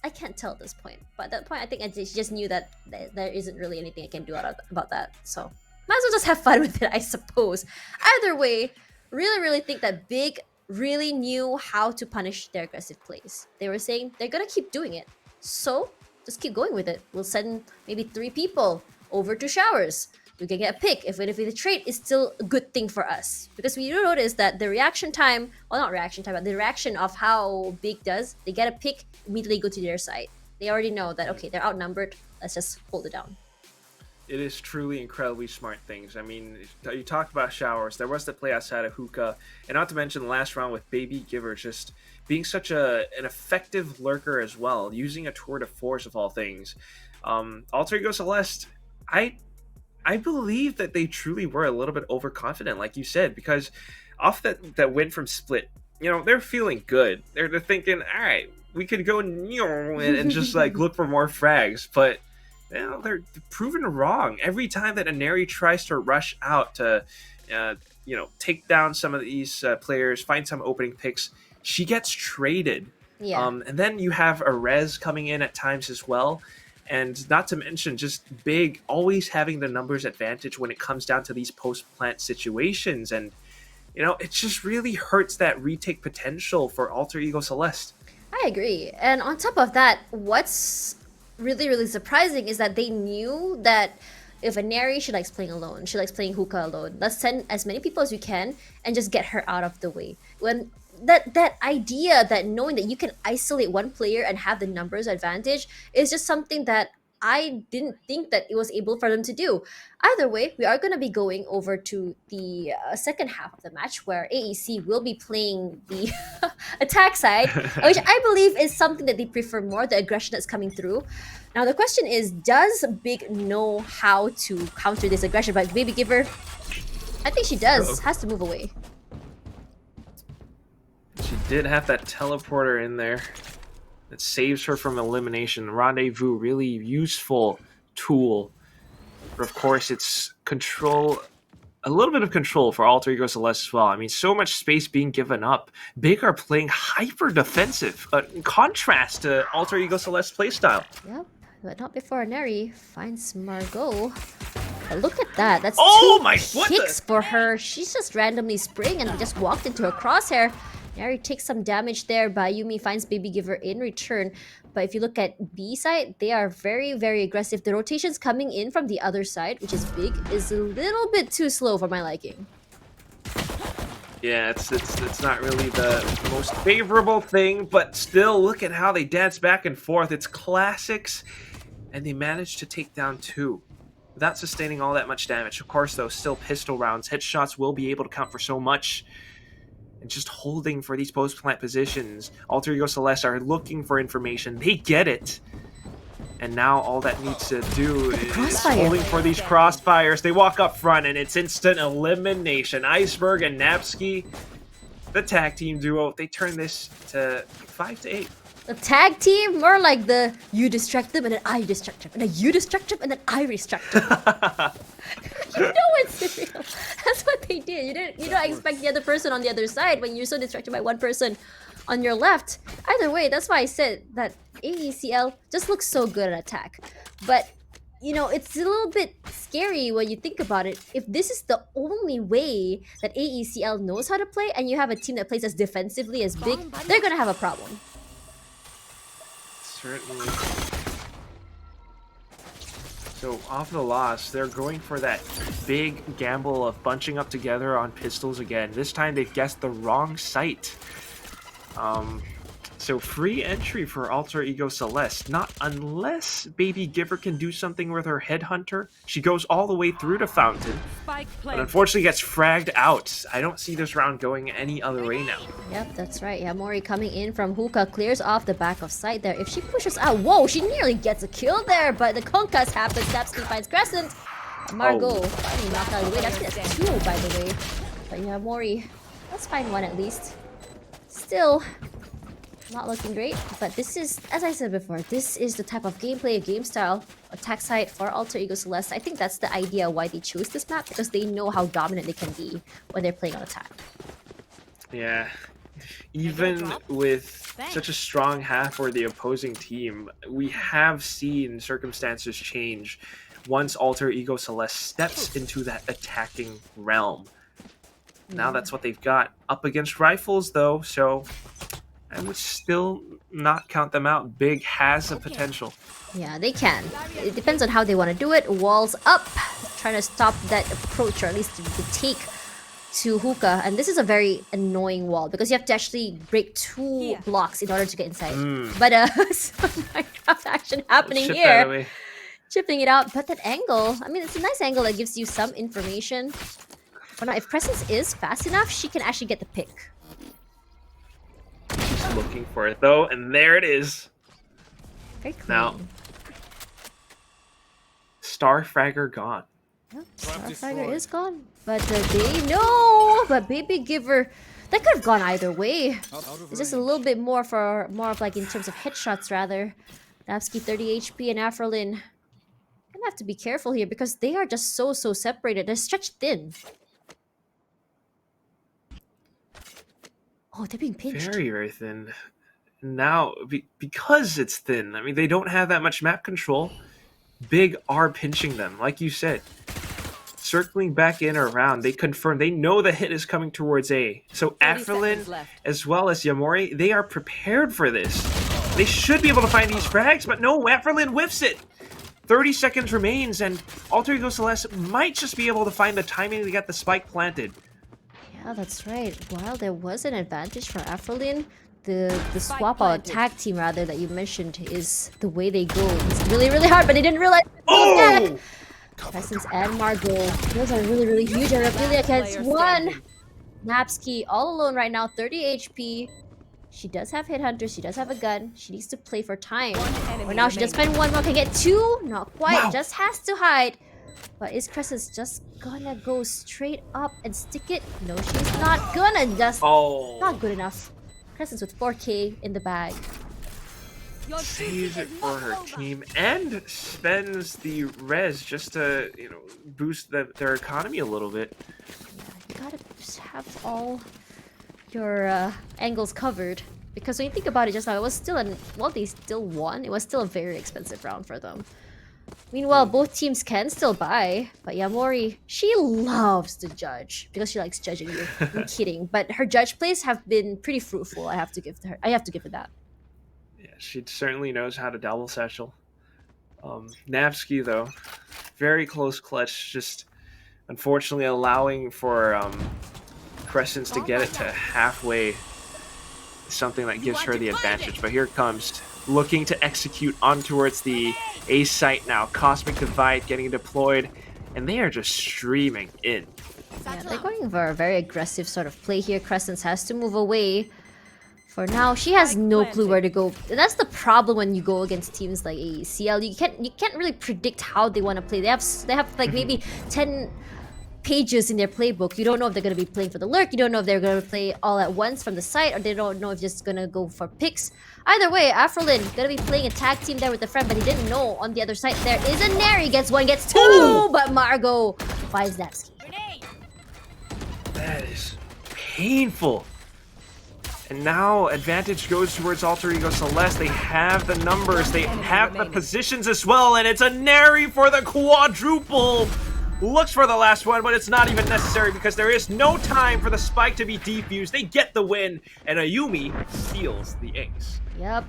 S2: I can't tell at this point. But at that point, I think I just knew that there isn't really anything I can do about that. So might as well just have fun with it, I suppose. Either way, really think that Big really knew how to punish their aggressive plays. They were saying they're gonna keep doing it. So just keep going with it. We'll send maybe 3 people over to showers. We can get a pick. If the trade is still a good thing for us. Because we do notice that the reaction time, well, not reaction time, but the reaction of how Big does, they get a pick, immediately go to their side. They already know that, okay, they're outnumbered. Let's just hold it down.
S1: It is truly incredibly smart things. I mean, you talked about showers. There was the play outside of hookah. And not to mention the last round with Baby Giver just being such an effective lurker as well, using a tour de force of all things. Alter Ego Celeste, I believe that they truly were a little bit overconfident, like you said, because off that win from Split, you know, they're feeling good. They're thinking, all right, we could go and just like look for more frags, but you know, they're proven wrong. Every time that Aneri tries to rush out to, you know, take down some of these players, find some opening picks, she gets traded.
S2: Yeah.
S1: And then you have Arez coming in at times as well. And not to mention just Big always having the numbers advantage when it comes down to these post-plant situations. And, you know, it just really hurts that retake potential for Alter Ego Celeste.
S2: I agree. And on top of that, what's really surprising is that they knew that if Aneri, she likes playing alone, she likes playing hookah alone, let's send as many people as we can and just get her out of the way. When that idea, that knowing that you can isolate one player and have the numbers advantage is just something that I didn't think that it was able for them to do. Either way, we are going to be going over to the second half of the match where AEC will be playing the attack side, which I believe is something that they prefer more, the aggression that's coming through. Now the question is, does Big know how to counter this aggression? But Baby Giver, I think she does, has to move away.
S1: She did have that teleporter in there that saves her from elimination. Rendezvous, really useful tool. But of course, it's control, a little bit of control for Alter Ego Celeste as well. I mean, so much space being given up. Big are playing hyper defensive, in contrast to Alter Ego Celeste's playstyle.
S2: Yep, but not before Aneri finds Margot. But look at that. That's two kicks for her. She's just randomly spraying and just walked into her crosshair. Neri takes some damage there, but Yumi finds Baby Giver in return. But if you look at B side, they are very aggressive. The rotations coming in from the other side, which is Big, is a little bit too slow for my liking.
S1: Yeah, it's not really the most favorable thing, but still, look at how they dance back and forth. It's classics, and they managed to take down 2 without sustaining all that much damage. Of course, though, still pistol rounds. Headshots will be able to count for so much. And just holding for these post-plant positions. Alter Ego Celeste are looking for information. They get it. And now all that needs to do is holding for these crossfires. They walk up front and it's instant elimination. Iceberg and Napsky, the tag team duo, they turn this to 5-8.
S2: The tag team, more like the you distract them and then I distract them, and then you distract them and then I distract them. You know it's real. That's what they did. You don't expect the other person on the other side when you're so distracted by one person on your left. Either way, that's why I said that AECL just looks so good at attack. But you know, it's a little bit scary when you think about it. If this is the only way that AECL knows how to play, and you have a team that plays as defensively as Big, they're gonna have a problem.
S1: Certainly. So off the loss, they're going for that big gamble of bunching up together on pistols again. This time they've guessed the wrong site. So free entry for Alter Ego Celeste. Not unless Baby Giver can do something with her Headhunter. She goes all the way through to Fountain, but unfortunately gets fragged out. I don't see this round going any other way now.
S2: Yep, that's right. Yamori coming in from Hookah clears off the back of Scythe there. If she pushes out, whoa, she nearly gets a kill there, but the concuss happens. Snapski finds Crescent. Margot finally knocked out of the way. That's 2, by the way. But Yamori, let's find 1 at least. Still not looking great, but this is, as I said before, this is the type of gameplay, game style, attack site for Alter Ego Celeste. I think that's the idea why they chose this map, because they know how dominant they can be when they're playing on attack.
S1: Yeah, even with such a strong half for the opposing team, we have seen circumstances change once Alter Ego Celeste steps into that attacking realm. Now that's what they've got. Up against rifles though, so I would still not count them out. Big has a potential.
S2: Yeah, they can. It depends on how they want to do it. Walls up, trying to stop that approach, or at least the take to Hookah. And this is a very annoying wall because you have to actually break 2 blocks in order to get inside. But some Minecraft action happening
S1: Chip
S2: here.
S1: that away.
S2: Chipping it out, but that angle, I mean, it's a nice angle that gives you some information. But now, if Presence is fast enough, she can actually get the pick.
S1: She's looking for it though, and there it is.
S2: Very clean.
S1: Now, Starfragger gone.
S2: Yep, Starfragger is gone, but they know. But Baby Giver, that could have gone either way. It's just a little bit more of like in terms of headshots rather. Napski 30 HP and Afrolin. Gonna have to be careful here because they are just so separated. They're stretched thin. Oh, they're being pinched.
S1: Very thin. Now, because it's thin, I mean, they don't have that much map control. Big are pinching them, like you said. Circling back in or around, they confirm. They know the hit is coming towards A. So Afrolin, as well as Yamori, they are prepared for this. They should be able to find these frags, but no, Afrolin whiffs it. 30 seconds remains, and Alter Ego Celeste might just be able to find the timing to get the spike planted.
S2: Yeah, that's right. While there was an advantage for Afrolin, the swap out tag team rather that you mentioned is the way they go. It's really hard, but they didn't realize.
S1: Oh!
S2: Presence and Margot. Those are really huge. And Raphaelia gets 1. Napski all alone right now, 30 HP. She does have Headhunter, she does have a gun. She needs to play for time. But now she just spent 1 more, can get 2. Not quite,
S1: Wow.
S2: just has to hide. But is Crescent's just gonna go straight up and stick it? No, she's not gonna. Just not good enough. Crescent's with 4K in the bag.
S1: Saves it for her team and spends the res just to, you know, boost their economy a little bit.
S2: Yeah, you gotta just have all your angles covered. Because when you think about it just now, it was still well, they still won. It was still a very expensive round for them. Meanwhile, both teams can still buy, but Yamori, she loves to judge because she likes judging you. I'm kidding, but her judge plays have been pretty fruitful. I have to give her that.
S1: Yeah, she certainly knows how to double satchel. Napski though, very close clutch, just unfortunately allowing for Crescents to get it to halfway. Something that gives her the advantage, but here it comes. Looking to execute on towards the A site now. Cosmic Divide getting deployed, and they are just streaming in.
S2: Yeah, they're going for a very aggressive sort of play here. Crescents has to move away. For now, she has no clue where to go. And that's the problem when you go against teams like AECL. You can't really predict how they want to play. They have like maybe 10 pages in their playbook. You don't know if they're going to be playing for the lurk. You don't know if they're going to play all at once from the site, or they don't know if they're just going to go for picks. Either way, Afrolin going to be playing a tag team there with a friend, but he didn't know on the other side there is a Neri. Gets 1, gets 2, but Margot finds Napski.
S1: That is painful. And now advantage goes towards Alter Ego Celeste. They have the numbers, they have the positions as well, and it's a Neri for the quadruple. Looks for the last one, but it's not even necessary because there is no time for the spike to be defused. They get the win, and Ayumi steals the ace.
S2: Yep.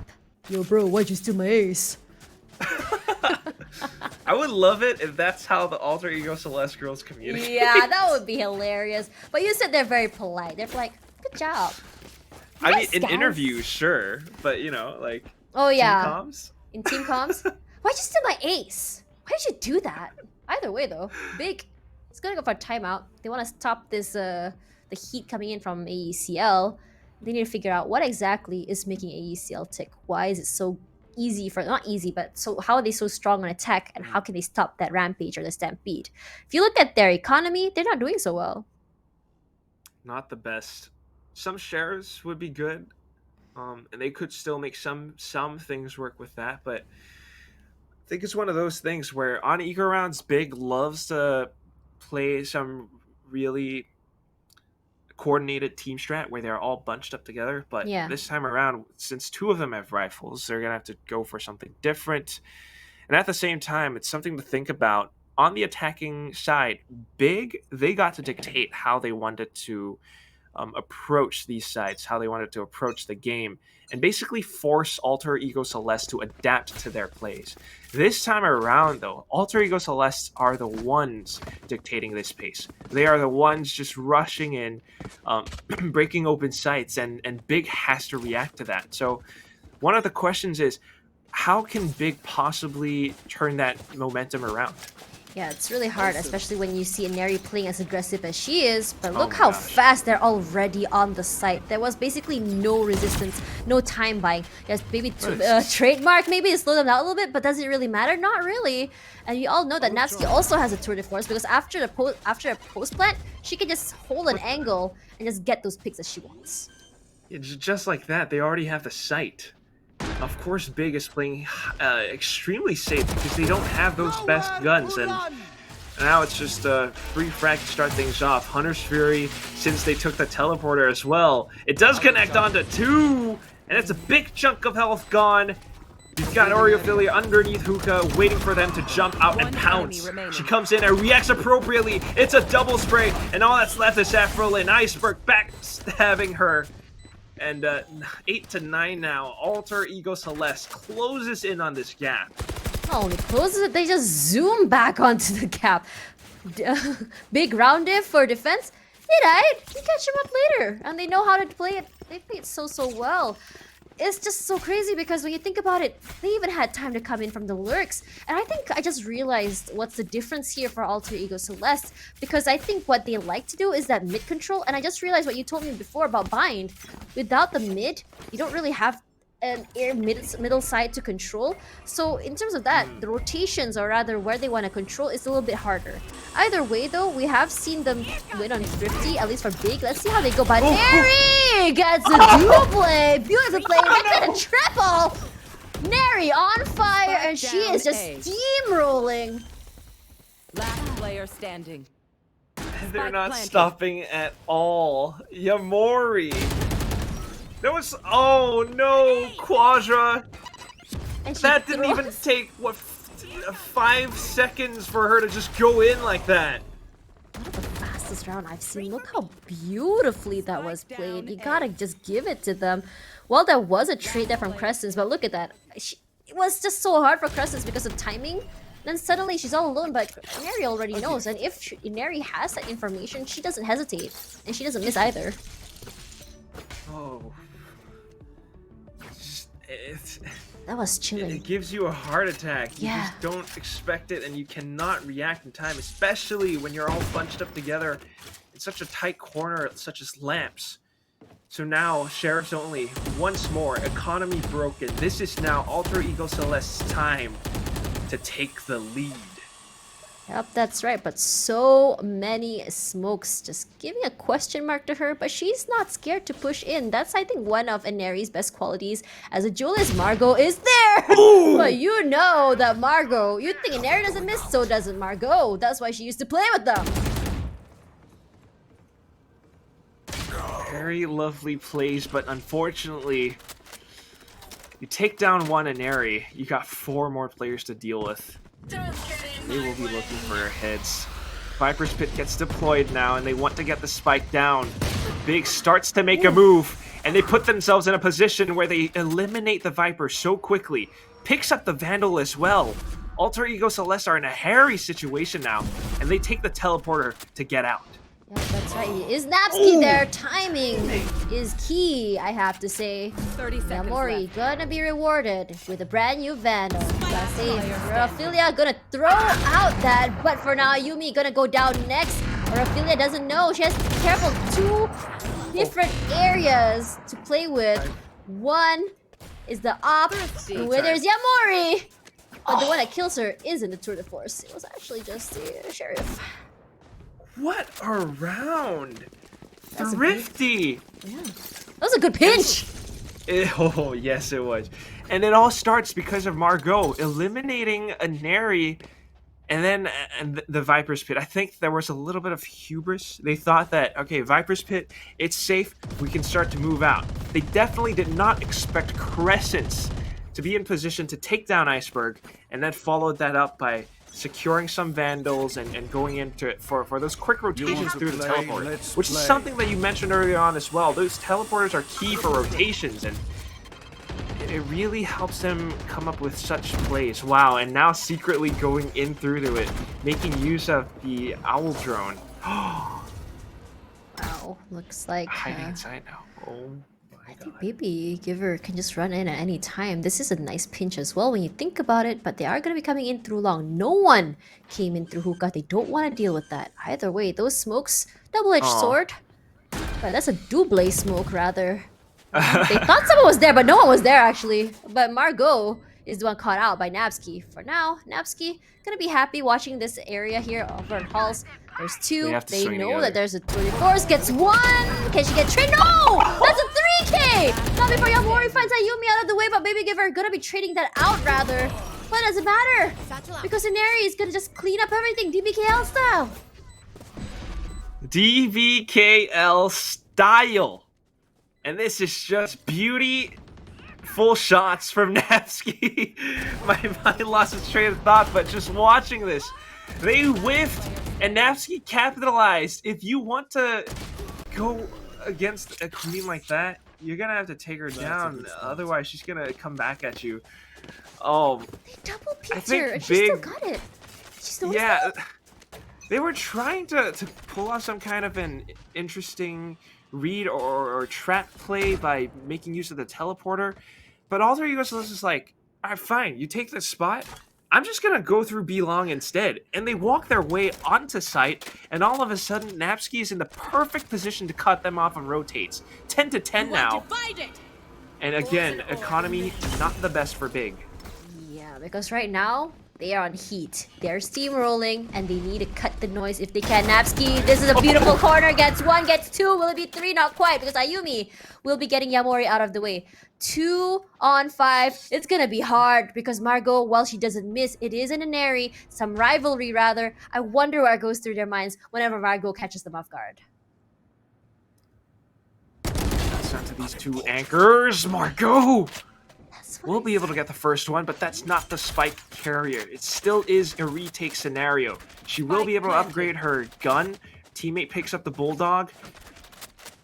S2: Yo, bro, why'd you steal my ace?
S1: I would love it if that's how the Alter Ego Celeste girls communicate.
S2: Yeah, that would be hilarious. But you said they're very polite. They're like, good job.
S1: I
S2: Yes,
S1: mean, in
S2: guys.
S1: interviews, sure, but you know, like
S2: Oh, yeah.
S1: team comms.
S2: In team comms? Why'd you steal my ace? Why'd you do that? Either way, though, Big is gonna go for a timeout. They want to stop this, the heat coming in from AECL. They need to figure out what exactly is making AECL tick. Why is it so easy for, not easy, but so how are they so strong on attack, and how can they stop that rampage or the stampede? If you look at their economy, they're not doing so well.
S1: Not the best. Some shares would be good, and they could still make some things work with that. But I think it's one of those things where on eco rounds, Big loves to play some really coordinated team strat where they're all bunched up together. But
S2: Yeah.
S1: this time around, since two of them have rifles, they're gonna have to go for something different. And at the same time, it's something to think about. On the attacking side, Big, they got to dictate how they wanted to approach these sites, how they wanted to approach the game, and basically force Alter Ego Celeste to adapt to their plays. This time around, though, Alter Ego Celeste are the ones dictating this pace. They are the ones just rushing in, breaking open sites, and Big has to react to that. So one of the questions is, how can Big possibly turn that momentum around?
S2: Yeah, it's really hard, especially when you see Neri playing as aggressive as she is. But
S1: Oh
S2: look
S1: my
S2: how
S1: gosh.
S2: fast they're already on the site. There was basically no resistance, no time buying. Yes, maybe trademark, maybe it slowed them down a little bit, but does it really matter? Not really. And you all know that Natsuki also has a tour de force because after a post plant, she can just hold an angle and just get those picks as she wants.
S1: It's just like that, they already have the site. Of course, Big is playing extremely safe because they don't have those best guns, and now it's just free frag to start things off. Hunter's Fury, since they took the teleporter as well, it does connect onto two, and it's a big chunk of health gone. You've got Oreophilia underneath Hookah, waiting for them to jump out and
S4: One
S1: pounce.
S4: enemy remaining.
S1: She comes in and reacts appropriately. It's a double spray, and all that's left is Saffron and Iceberg backstabbing her. And 8 to 9 now. Alter Ego Celeste closes in on this gap.
S2: Not only closes it, they just zoom back onto the gap. Big round diff for defense. They died. You catch them up later, and they know how to play it. They play it so well. It's just so crazy because when you think about it, they even had time to come in from the lurks. And I think I just realized what's the difference here for Alter Ego Celeste, because I think what they like to do is that mid control, and I just realized what you told me before about bind. Without the mid, you don't really have an air middle side to control. So in terms of that, the rotations, or rather where they want to control, is a little bit harder. Either way though, we have seen them win on Thrifty, at least for Big. Let's see how they go. But Neri gets a dual play. Beautiful play. Gets a triple. Neri on fire, and she is just steamrolling.
S4: Last player standing.
S1: They're
S4: Spike
S1: not
S4: planted.
S1: stopping at all. Yamori. There was, oh no, Quadra.
S2: And she
S1: That didn't even
S2: throws-
S1: take, what, 5 seconds for her to just go in like that.
S2: One of the fastest round I've seen. Look how beautifully that was played. You gotta just give it to them. Well, there was a trade there from Crescents, but look at that. It was just so hard for Crescents because of timing. Then suddenly she's all alone, but Neri already knows. And if Neri has that information, she doesn't hesitate. And she doesn't miss either.
S1: Oh. It's,
S2: That was chilling.
S1: it gives you a heart attack. You
S2: Yeah.
S1: just don't expect it, and you cannot react in time, especially when you're all bunched up together in such a tight corner, such as lamps. So now, Sheriff's only, once more, economy broken. This is now Alter Ego Celeste's time to take the lead.
S2: Yep, that's right. But so many smokes, just giving a question mark to her. But she's not scared to push in. That's, I think, one of Neri's best qualities as a Julius. Margot is there! But you know that Margot, you think Neri doesn't miss, so doesn't Margot. That's why she used to play with them.
S1: Very lovely plays, but unfortunately, you take down one Inari, you got 4 more players to deal with. They will be looking for their heads. Viper's Pit gets deployed now, and they want to get the spike down. Big starts to make a move, and they put themselves in a position where they eliminate the Viper so quickly. Picks up the Vandal as well. Alter Ego Celeste are in a hairy situation now, and they take the teleporter to get out.
S2: Yeah, that's right. Is Napsky there? Timing is key, I have to say.
S4: 30 seconds
S2: Yamori
S4: left.
S2: gonna be rewarded with a brand new Vandal. Gotta say, Raphilia gonna throw out that, but for now, Yumi gonna go down next. Raphilia doesn't know. She has to be careful. 2 different areas to play with. One is the op, where there's Yamori. But the one that kills her isn't the Tour de Force. It was actually just the Sheriff.
S1: What a round!
S2: That's a
S1: Thrifty!
S2: Yeah. That was a good pinch!
S1: Oh, yes, it was. And it all starts because of Margot eliminating a Neri and the Viper's Pit. I think there was a little bit of hubris. They thought that, okay, Viper's Pit, it's safe, we can start to move out. They definitely did not expect Crescents to be in position to take down Iceberg, and then followed that up by securing some Vandals and going into it for those quick rotations through the teleporter, which is something that you mentioned earlier on as well. Those teleporters are key for rotations, and it really helps them come up with such plays. Wow, and now secretly going in through to it, making use of the Owl Drone.
S2: Wow, looks like...
S1: Hiding inside now. Oh my
S2: I
S1: god.
S2: think maybe Giver can just run in at any time. This is a nice pinch as well when you think about it, but they are going to be coming in through long. No one came in through hookah. They don't want to deal with that. Either way, those smokes, double-edged sword. But that's a double smoke, rather. They thought someone was there, but no one was there, actually. But Margot is the one caught out by Napsky. For now, Napsky going to be happy watching this area here over in Halls. There's 2. They know that there's a 24. Gets 1. Can she get trained? No! That's a 3K! Not before Yamori finds Ayumi out of the way, but Baby Giver gonna be trading that out, rather. But it doesn't matter. Because Inari is gonna just clean up everything DBKL style.
S1: DVKL style. And this is just beauty. Full shots from Napsky. my mind lost its train of thought, but just watching this, they whiffed and Napsky capitalized. If you want to go against a queen like that, you're gonna have to take her down. Otherwise, she's gonna come back at you. Oh,
S2: They double
S1: I
S2: peeked
S1: think
S2: her and she still
S1: Big-
S2: got it. She's noticed
S1: yeah.
S2: that?
S1: They were trying to pull off some kind of an interesting read or trap play by making use of the teleporter. But Alter Ego Celeste is like, alright, fine, you take this spot. I'm just gonna go through B long instead. And they walk their way onto site, and all of a sudden, Napsky is in the perfect position to cut them off and rotates. 10 to 10 now. And again, economy not the best for Big.
S2: Yeah, because right now, they are on heat. They're steamrolling, and they need to cut the noise if they can. Napsky, this is a beautiful corner. Gets 1, gets 2. Will it be 3? Not quite, because Ayumi will be getting Yamori out of the way. 2 on 5. It's gonna be hard, because Margot, while she doesn't miss, it is an Inari, some rivalry rather. I wonder what goes through their minds whenever Margot catches them off guard.
S1: That's onto these 2 anchors. Margot
S2: That's what
S1: will
S2: I
S1: be able to get the first one, but that's not the spike carrier. It still is a retake scenario. She will be able to upgrade her gun. Teammate picks up the Bulldog,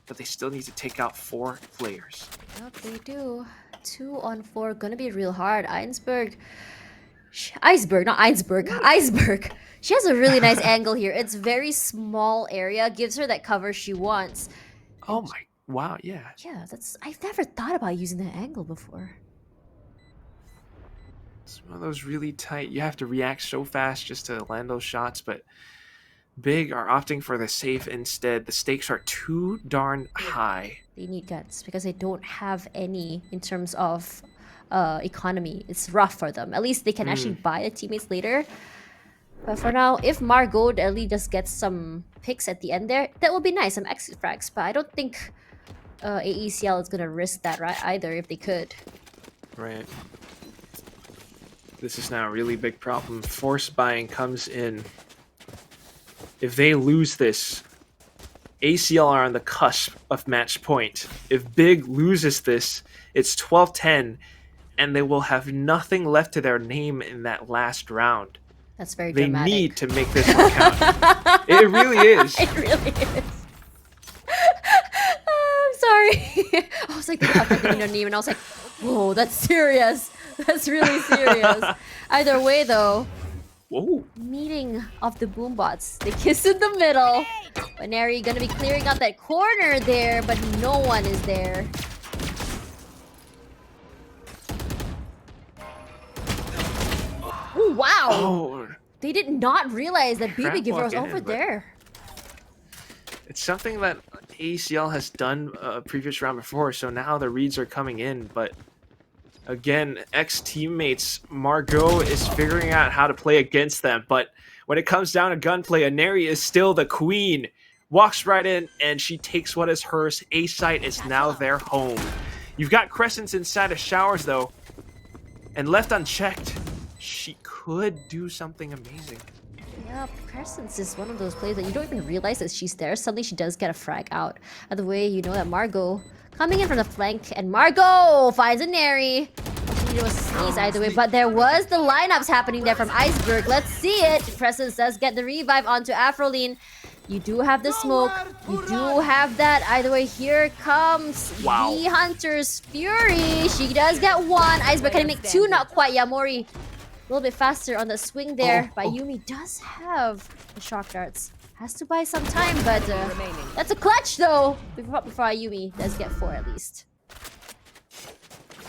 S1: but they still need to take out 4 players.
S2: Yep, they do. 2 on 4, gonna be real hard. Iceberg. Iceberg, not Iceberg. Iceberg. She has a really nice angle here. It's very small area, gives her that cover she wants.
S1: Oh my, wow, yeah.
S2: Yeah, I've never thought about using that angle before.
S1: It's one of those really tight, you have to react so fast just to land those shots, but Big are opting for the safe instead. The stakes are too darn high.
S2: They need guts because they don't have any in terms of economy. It's rough for them. At least they can actually buy the teammates later. But for now, if Margot at least just gets some picks at the end there, that would be nice. Some exit frags. But I don't think AECL is going to risk that right either if they could.
S1: Right. This is now a really big problem. Force buying comes in. If they lose this, ACL are on the cusp of match point. If Big loses this, it's 12-10, and they will have nothing left to their name in that last round.
S2: That's very
S1: They
S2: dramatic.
S1: need to make this one count. It really is.
S2: It really is. I'm sorry. I was like, they have to their name, and I was like, whoa, that's serious. That's really serious. Either way, though,
S1: Whoa.
S2: meeting of the boombots. They kiss in the middle. Baneri gonna be clearing out that corner there, but no one is there. Ooh, wow!
S1: Oh,
S2: They did not realize that
S1: Crap
S2: BB Giver was
S1: walk in,
S2: over
S1: but-
S2: there.
S1: it's something that ACL has done a previous round before, so now the reads are coming in, but again, ex-teammates, Margot is figuring out how to play against them, but when it comes down to gunplay, Aneri is still the queen. Walks right in, and she takes what is hers. A-site is now their home. You've got Crescents inside of showers, though, and left unchecked, she could do something amazing.
S2: Yeah, Crescents is one of those plays that you don't even realize that she's there. Suddenly she does get a frag out. Either way, you know that Margot coming in from the flank, and Margot finds a Neri. She did a sneeze either way, but there was the lineups happening there from Iceberg. Let's see it. Crescents does get the revive onto Afroline. You do have the smoke. You do have that. Either way, here comes
S1: Wow.
S2: the Hunter's Fury. She does get one. Iceberg can make two, not quite. Yamori a little bit faster on the swing there, but Yumi does have the shock darts. Has to buy some time, but that's a clutch though. Before Yumi does get 4 at least.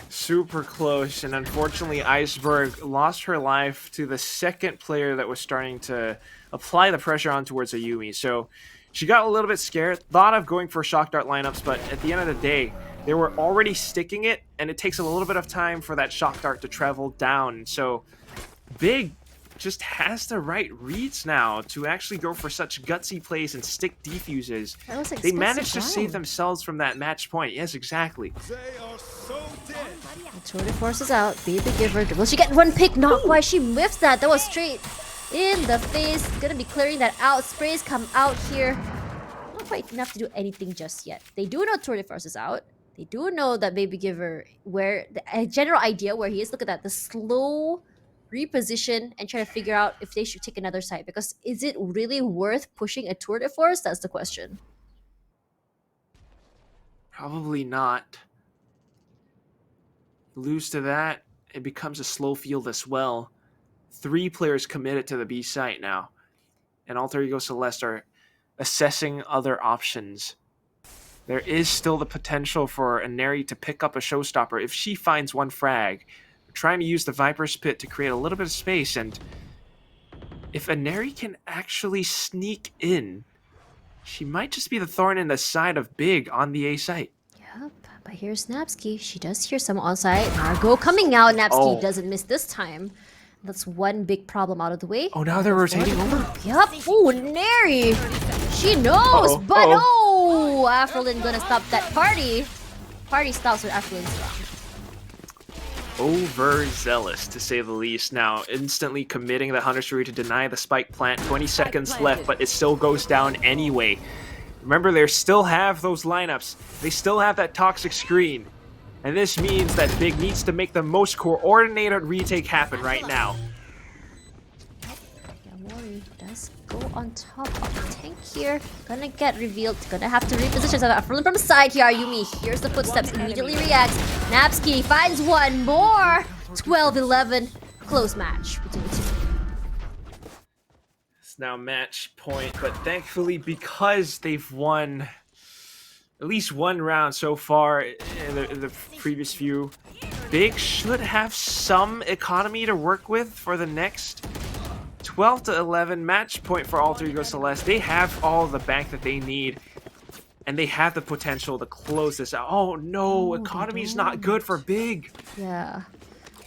S1: Super close, and unfortunately Iceberg lost her life to the second player that was starting to apply the pressure on towards Ayumi. So she got a little bit scared, thought of going for shock dart lineups, but at the end of the day, they were already sticking it, and it takes a little bit of time for that shock dart to travel down. So Big just has the right reads now to actually go for such gutsy plays and stick defuses.
S2: That was
S1: They managed to
S2: expensive
S1: save
S2: round.
S1: themselves from that match point. Yes, exactly.
S3: They are so dead.
S2: The Tour de Force is out. Baby Giver. Will she get one pick? Not quite. She whiffs that. That was straight in the face. Gonna be clearing that out. Sprays come out here. Not quite enough to do anything just yet. They do know Tour de Force is out. They do know that Baby Giver, where the general idea where he is. Look at that. The slow reposition and try to figure out if they should take another side. Because is it really worth pushing a Tour de Force? That's the question.
S1: Probably not. Lose to that, it becomes a slow field as well. 3 players committed to the B site now. And Alter Ego Celeste are assessing other options. There is still the potential for Aneri to pick up a showstopper if she finds one frag. We're trying to use the Viper's Pit to create a little bit of space, and if Aneri can actually sneak in, she might just be the thorn in the side of Big on the A site.
S2: Yep, but here's Napsky. She does hear some onside. Margot coming out. Napsky
S1: Oh.
S2: doesn't miss this time. That's one big problem out of the way.
S1: Oh, now they're rotating over?
S2: Yup. Ooh, Neri. She knows,
S1: Uh-oh,
S2: but
S1: uh-oh.
S2: oh, Afrolin gonna stop that party. Party stops with Afrolin's round.
S1: Overzealous, to say the least. Now, instantly committing the Hunter's Fury to deny the spike plant. 20 seconds left, but it still goes down anyway. Remember, they still have those lineups. They still have that toxic screen. And this means that Big needs to make the most coordinated retake happen right now.
S2: Yamori does go on top of the tank here. Gonna get revealed. Gonna have to reposition. So Afrolin from the side here. Ayumi hears the footsteps. Immediately reacts. Napsky finds one more. 12-11. Close match between the two.
S1: It's now match point, but thankfully, because they've won at least one round so far in the previous few, Big should have some economy to work with for the next 12-11 match point for Alter Ego Celeste. They have all the bank that they need, and they have the potential to close this out. Oh no, economy's not good for Big.
S2: Yeah.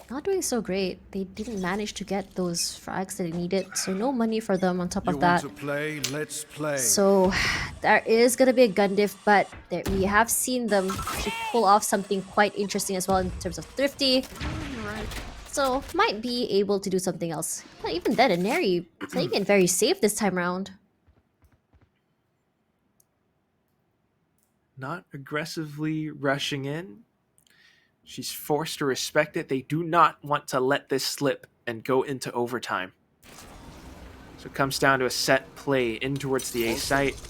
S2: Not doing so great. They didn't manage to get those frags that they needed, so no money for them on top
S3: You
S2: of that.
S3: want to play? Let's play.
S2: So there is gonna be a gun diff, but we have seen them actually pull off something quite interesting as well in terms of thrifty. So might be able to do something else. But even then, Neri playing it very safe this time around.
S1: not aggressively rushing in. She's forced to respect it. They do not want to let this slip and go into overtime. So it comes down to a set play in towards the A site.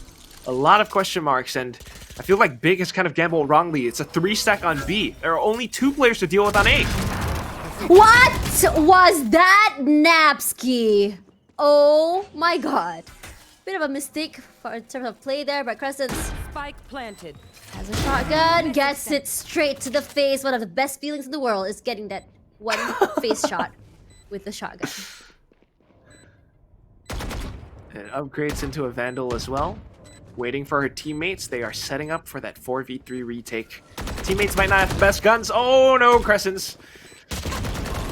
S1: A lot of question marks, and I feel like Big has kind of gambled wrongly. It's a 3-stack on B. There are only 2 players to deal with on A.
S2: What was that, Napski? Oh my god. Bit of a mistake in terms of play there, but Crescents
S4: Spike planted.
S2: has a shotgun, gets it straight to the face. One of the best feelings in the world is getting that one face shot with the shotgun.
S1: It upgrades into a Vandal as well. Waiting for her teammates. They are setting up for that 4v3 retake. Teammates might not have the best guns. Oh no, Crescents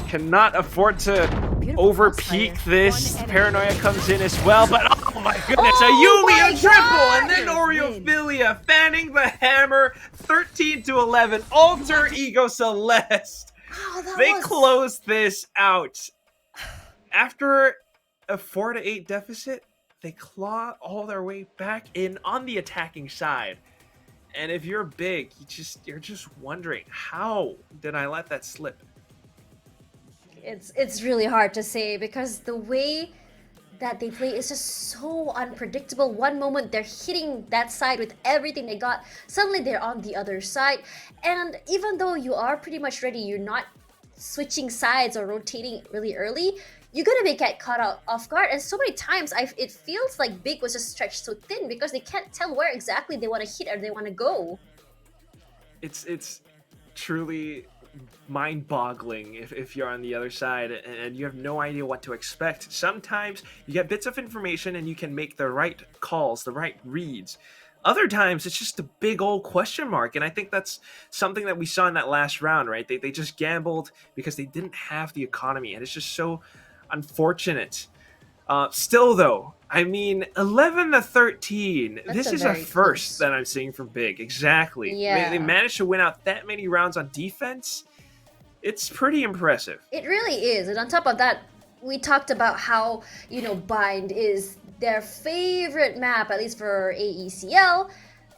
S1: cannot afford to over-peak this. Paranoia comes in as well, but oh my goodness,
S2: Oh
S1: Ayumi
S2: my
S1: a triple,
S2: God!
S1: and then Oreophilia fanning the hammer, 13-11, Alter Ego Celeste.
S2: Oh, that
S1: They
S2: was...
S1: closed this out. After a 4-8 deficit, they claw all their way back in on the attacking side. And if you're Big, you're just wondering, how did I let that slip?
S2: It's really hard to say because the way that they play is just so unpredictable. One moment they're hitting that side with everything they got, suddenly they're on the other side. And even though you are pretty much ready, you're not switching sides or rotating really early, you're gonna get caught out off guard. And so many times it feels like Big was just stretched so thin because they can't tell where exactly they want to hit or they want to go.
S1: It's truly mind-boggling if you're on the other side and you have no idea what to expect. Sometimes you get bits of information and you can make the right calls, the right reads. Other times it's just a big old question mark, and I think that's something that we saw in that last round, right? They just gambled because they didn't have the economy, and it's just so unfortunate. Still though, I mean, 11-13. This is a first that I'm seeing from Big. Exactly.
S2: Yeah.
S1: They managed to win out that many rounds on defense. It's pretty impressive.
S2: It really is. And on top of that, we talked about how, Bind is their favorite map, at least for AECL.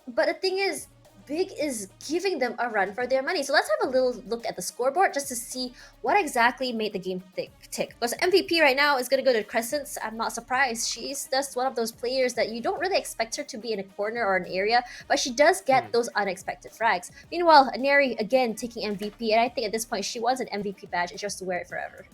S2: But the thing is, Big is giving them a run for their money. So let's have a little look at the scoreboard just to see what exactly made the game tick. Because MVP right now is going to go to Crescents. I'm not surprised. She's just one of those players that you don't really expect her to be in a corner or an area, but she does get those unexpected frags. Meanwhile, Aneri, again, taking MVP, and I think at this point she wants an MVP badge and just to wear it forever.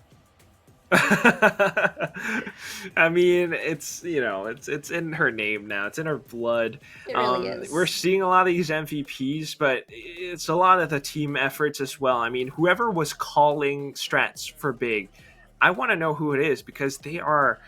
S1: I mean, it's in her name now. It's in her blood.
S2: It really is.
S1: We're seeing a lot of these MVPs, but it's a lot of the team efforts as well. I mean, whoever was calling strats for Big, I want to know who it is because they are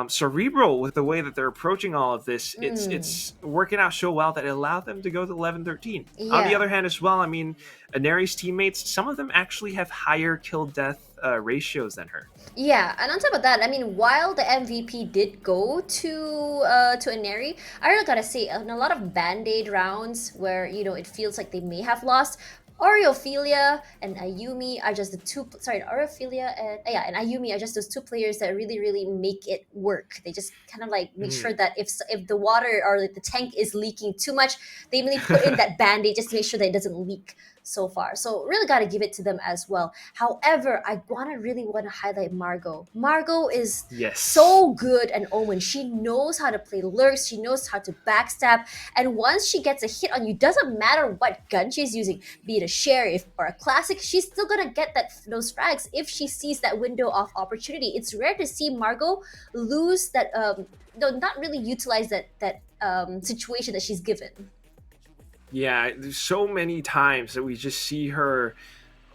S1: cerebral with the way that they're approaching all of this. It's working out so well that it allowed them to go to 11-13.
S2: Yeah.
S1: On the other hand as well, I mean, Aneri's teammates, some of them actually have higher kill-death ratios than her.
S2: Yeah, and on top of that, I mean, while the MVP did go to Aneri, I really gotta say, in a lot of Band-Aid rounds where, it feels like they may have lost, Oreophilia and Ayumi are just the two. Sorry, Oreophilia and Ayumi are just those two players that really, really make it work. They just kind of like make sure that if the water or like the tank is leaking too much, they really put in that Band-Aid just to make sure that it doesn't leak so far. So really got to give it to them as well. However, I really want to highlight Margot. Margot is so good an Omen. She knows how to play lurks. She knows how to backstab. And once she gets a hit on you, doesn't matter what gun she's using, be it a sheriff or a classic, she's still gonna get those frags if she sees that window of opportunity. It's rare to see Margot lose that, not really utilize that situation that she's given.
S1: Yeah, there's so many times that we just see her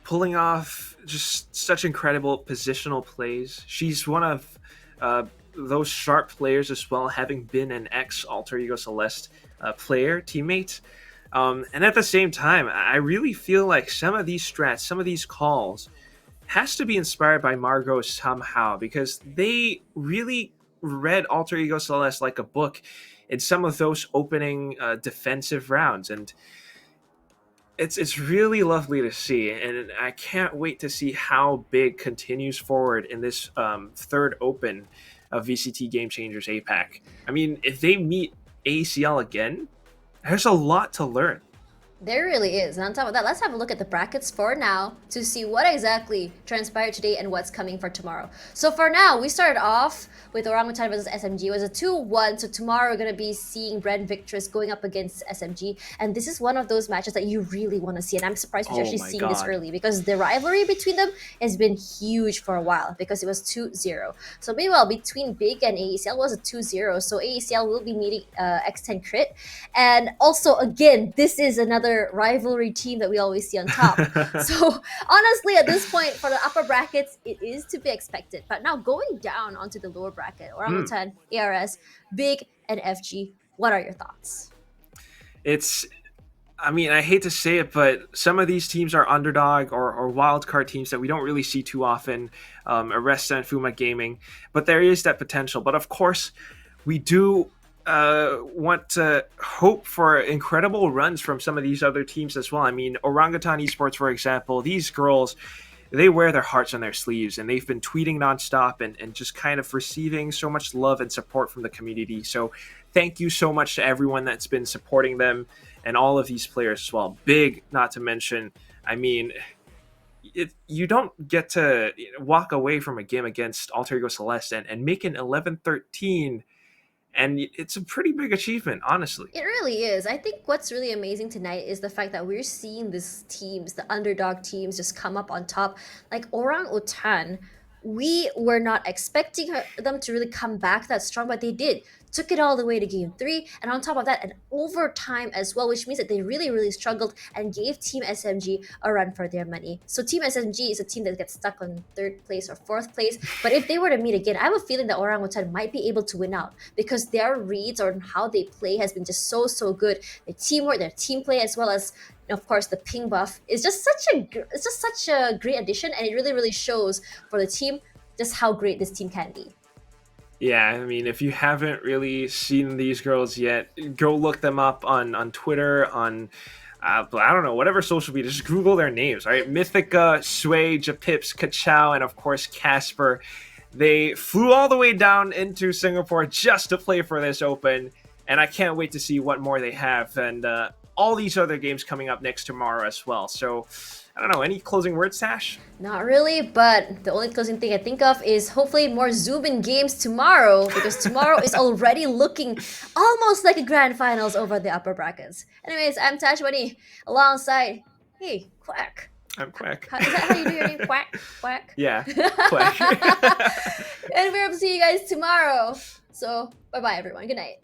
S1: pulling off just such incredible positional plays. She's one of those sharp players as well, having been an ex-Alter Ego Celeste player, teammate. And at the same time, I really feel like some of these strats, some of these calls has to be inspired by Margot somehow, because they really read Alter Ego Celeste like a book in some of those opening defensive rounds, and it's really lovely to see, and I can't wait to see how Big continues forward in this third open of VCT Game Changers APAC. I mean, if they meet ACL again, There's a lot to learn.
S2: There really is. And on top of that, let's have a look at the brackets for now to see what exactly transpired today and what's coming for tomorrow. So for now, we started off with Orangutan versus SMG. It was a 2-1. So tomorrow we're going to be seeing Brand Victress going up against SMG. And this is one of those matches that you really want to see. And I'm surprised we're
S1: Oh
S2: actually
S1: my
S2: seeing this
S1: God.
S2: early because the rivalry between them has been huge for a while because it was 2-0. So meanwhile, between BIGG and AECL was a 2-0. So AECL will be meeting X10 Crit. And also, again, this is another rivalry team that we always see on top. So honestly, at this point, for the upper brackets, it is to be expected. But now going down onto the lower bracket, Orangutan, ARS, BIGG, and FG, what are your thoughts?
S1: I mean, I hate to say it, but some of these teams are underdog or wildcard teams that we don't really see too often. Arresta and Fuma Gaming, but there is that potential. But of course, we do want to hope for incredible runs from some of these other teams as well. I mean, Orangutan Esports, for example, these girls, they wear their hearts on their sleeves, and they've been tweeting nonstop and just kind of receiving so much love and support from the community. So thank you so much to everyone that's been supporting them and all of these players as well. BIGG, not to mention, I mean, you don't get to walk away from a game against Alter Ego Celeste and make an 11-13, and it's a pretty big achievement, honestly.
S2: It really is. I think what's really amazing tonight is the fact that we're seeing these teams, the underdog teams, just come up on top. Like Orang Utan, we were not expecting them to really come back that strong, but they did. Took it all the way to game 3, and on top of that, an overtime as well, which means that they really, really struggled and gave Team SMG a run for their money. So Team SMG is a team that gets stuck on 3rd place or 4th place, but if they were to meet again, I have a feeling that Orangutan might be able to win out because their reads on how they play has been just so good. Their teamwork, their team play, as well as of course the ping buff is just such a great addition, and it really shows for the team just how great this team can be.
S1: Yeah, I mean, if you haven't really seen these girls yet, go look them up on Twitter, on I don't know, whatever social media. Just Google their names, all right? Mythica, Sway, Japips, Kachao, and of course Casper. They flew all the way down into Singapore just to play for this Open, and I can't wait to see what more they have, and all these other games coming up next tomorrow as well. So, I don't know, any closing words, Sash?
S2: Not really, but the only closing thing I think of is hopefully more Zubin games tomorrow, because tomorrow is already looking almost like a grand finals over the upper brackets. Anyways, I'm Tashwani, alongside, hey, Quack.
S1: I'm Quack.
S2: Is that how you do your name? Quack? Quack?
S1: Yeah, Quack.
S2: And we're up to see you guys tomorrow. So, bye-bye everyone. Good night.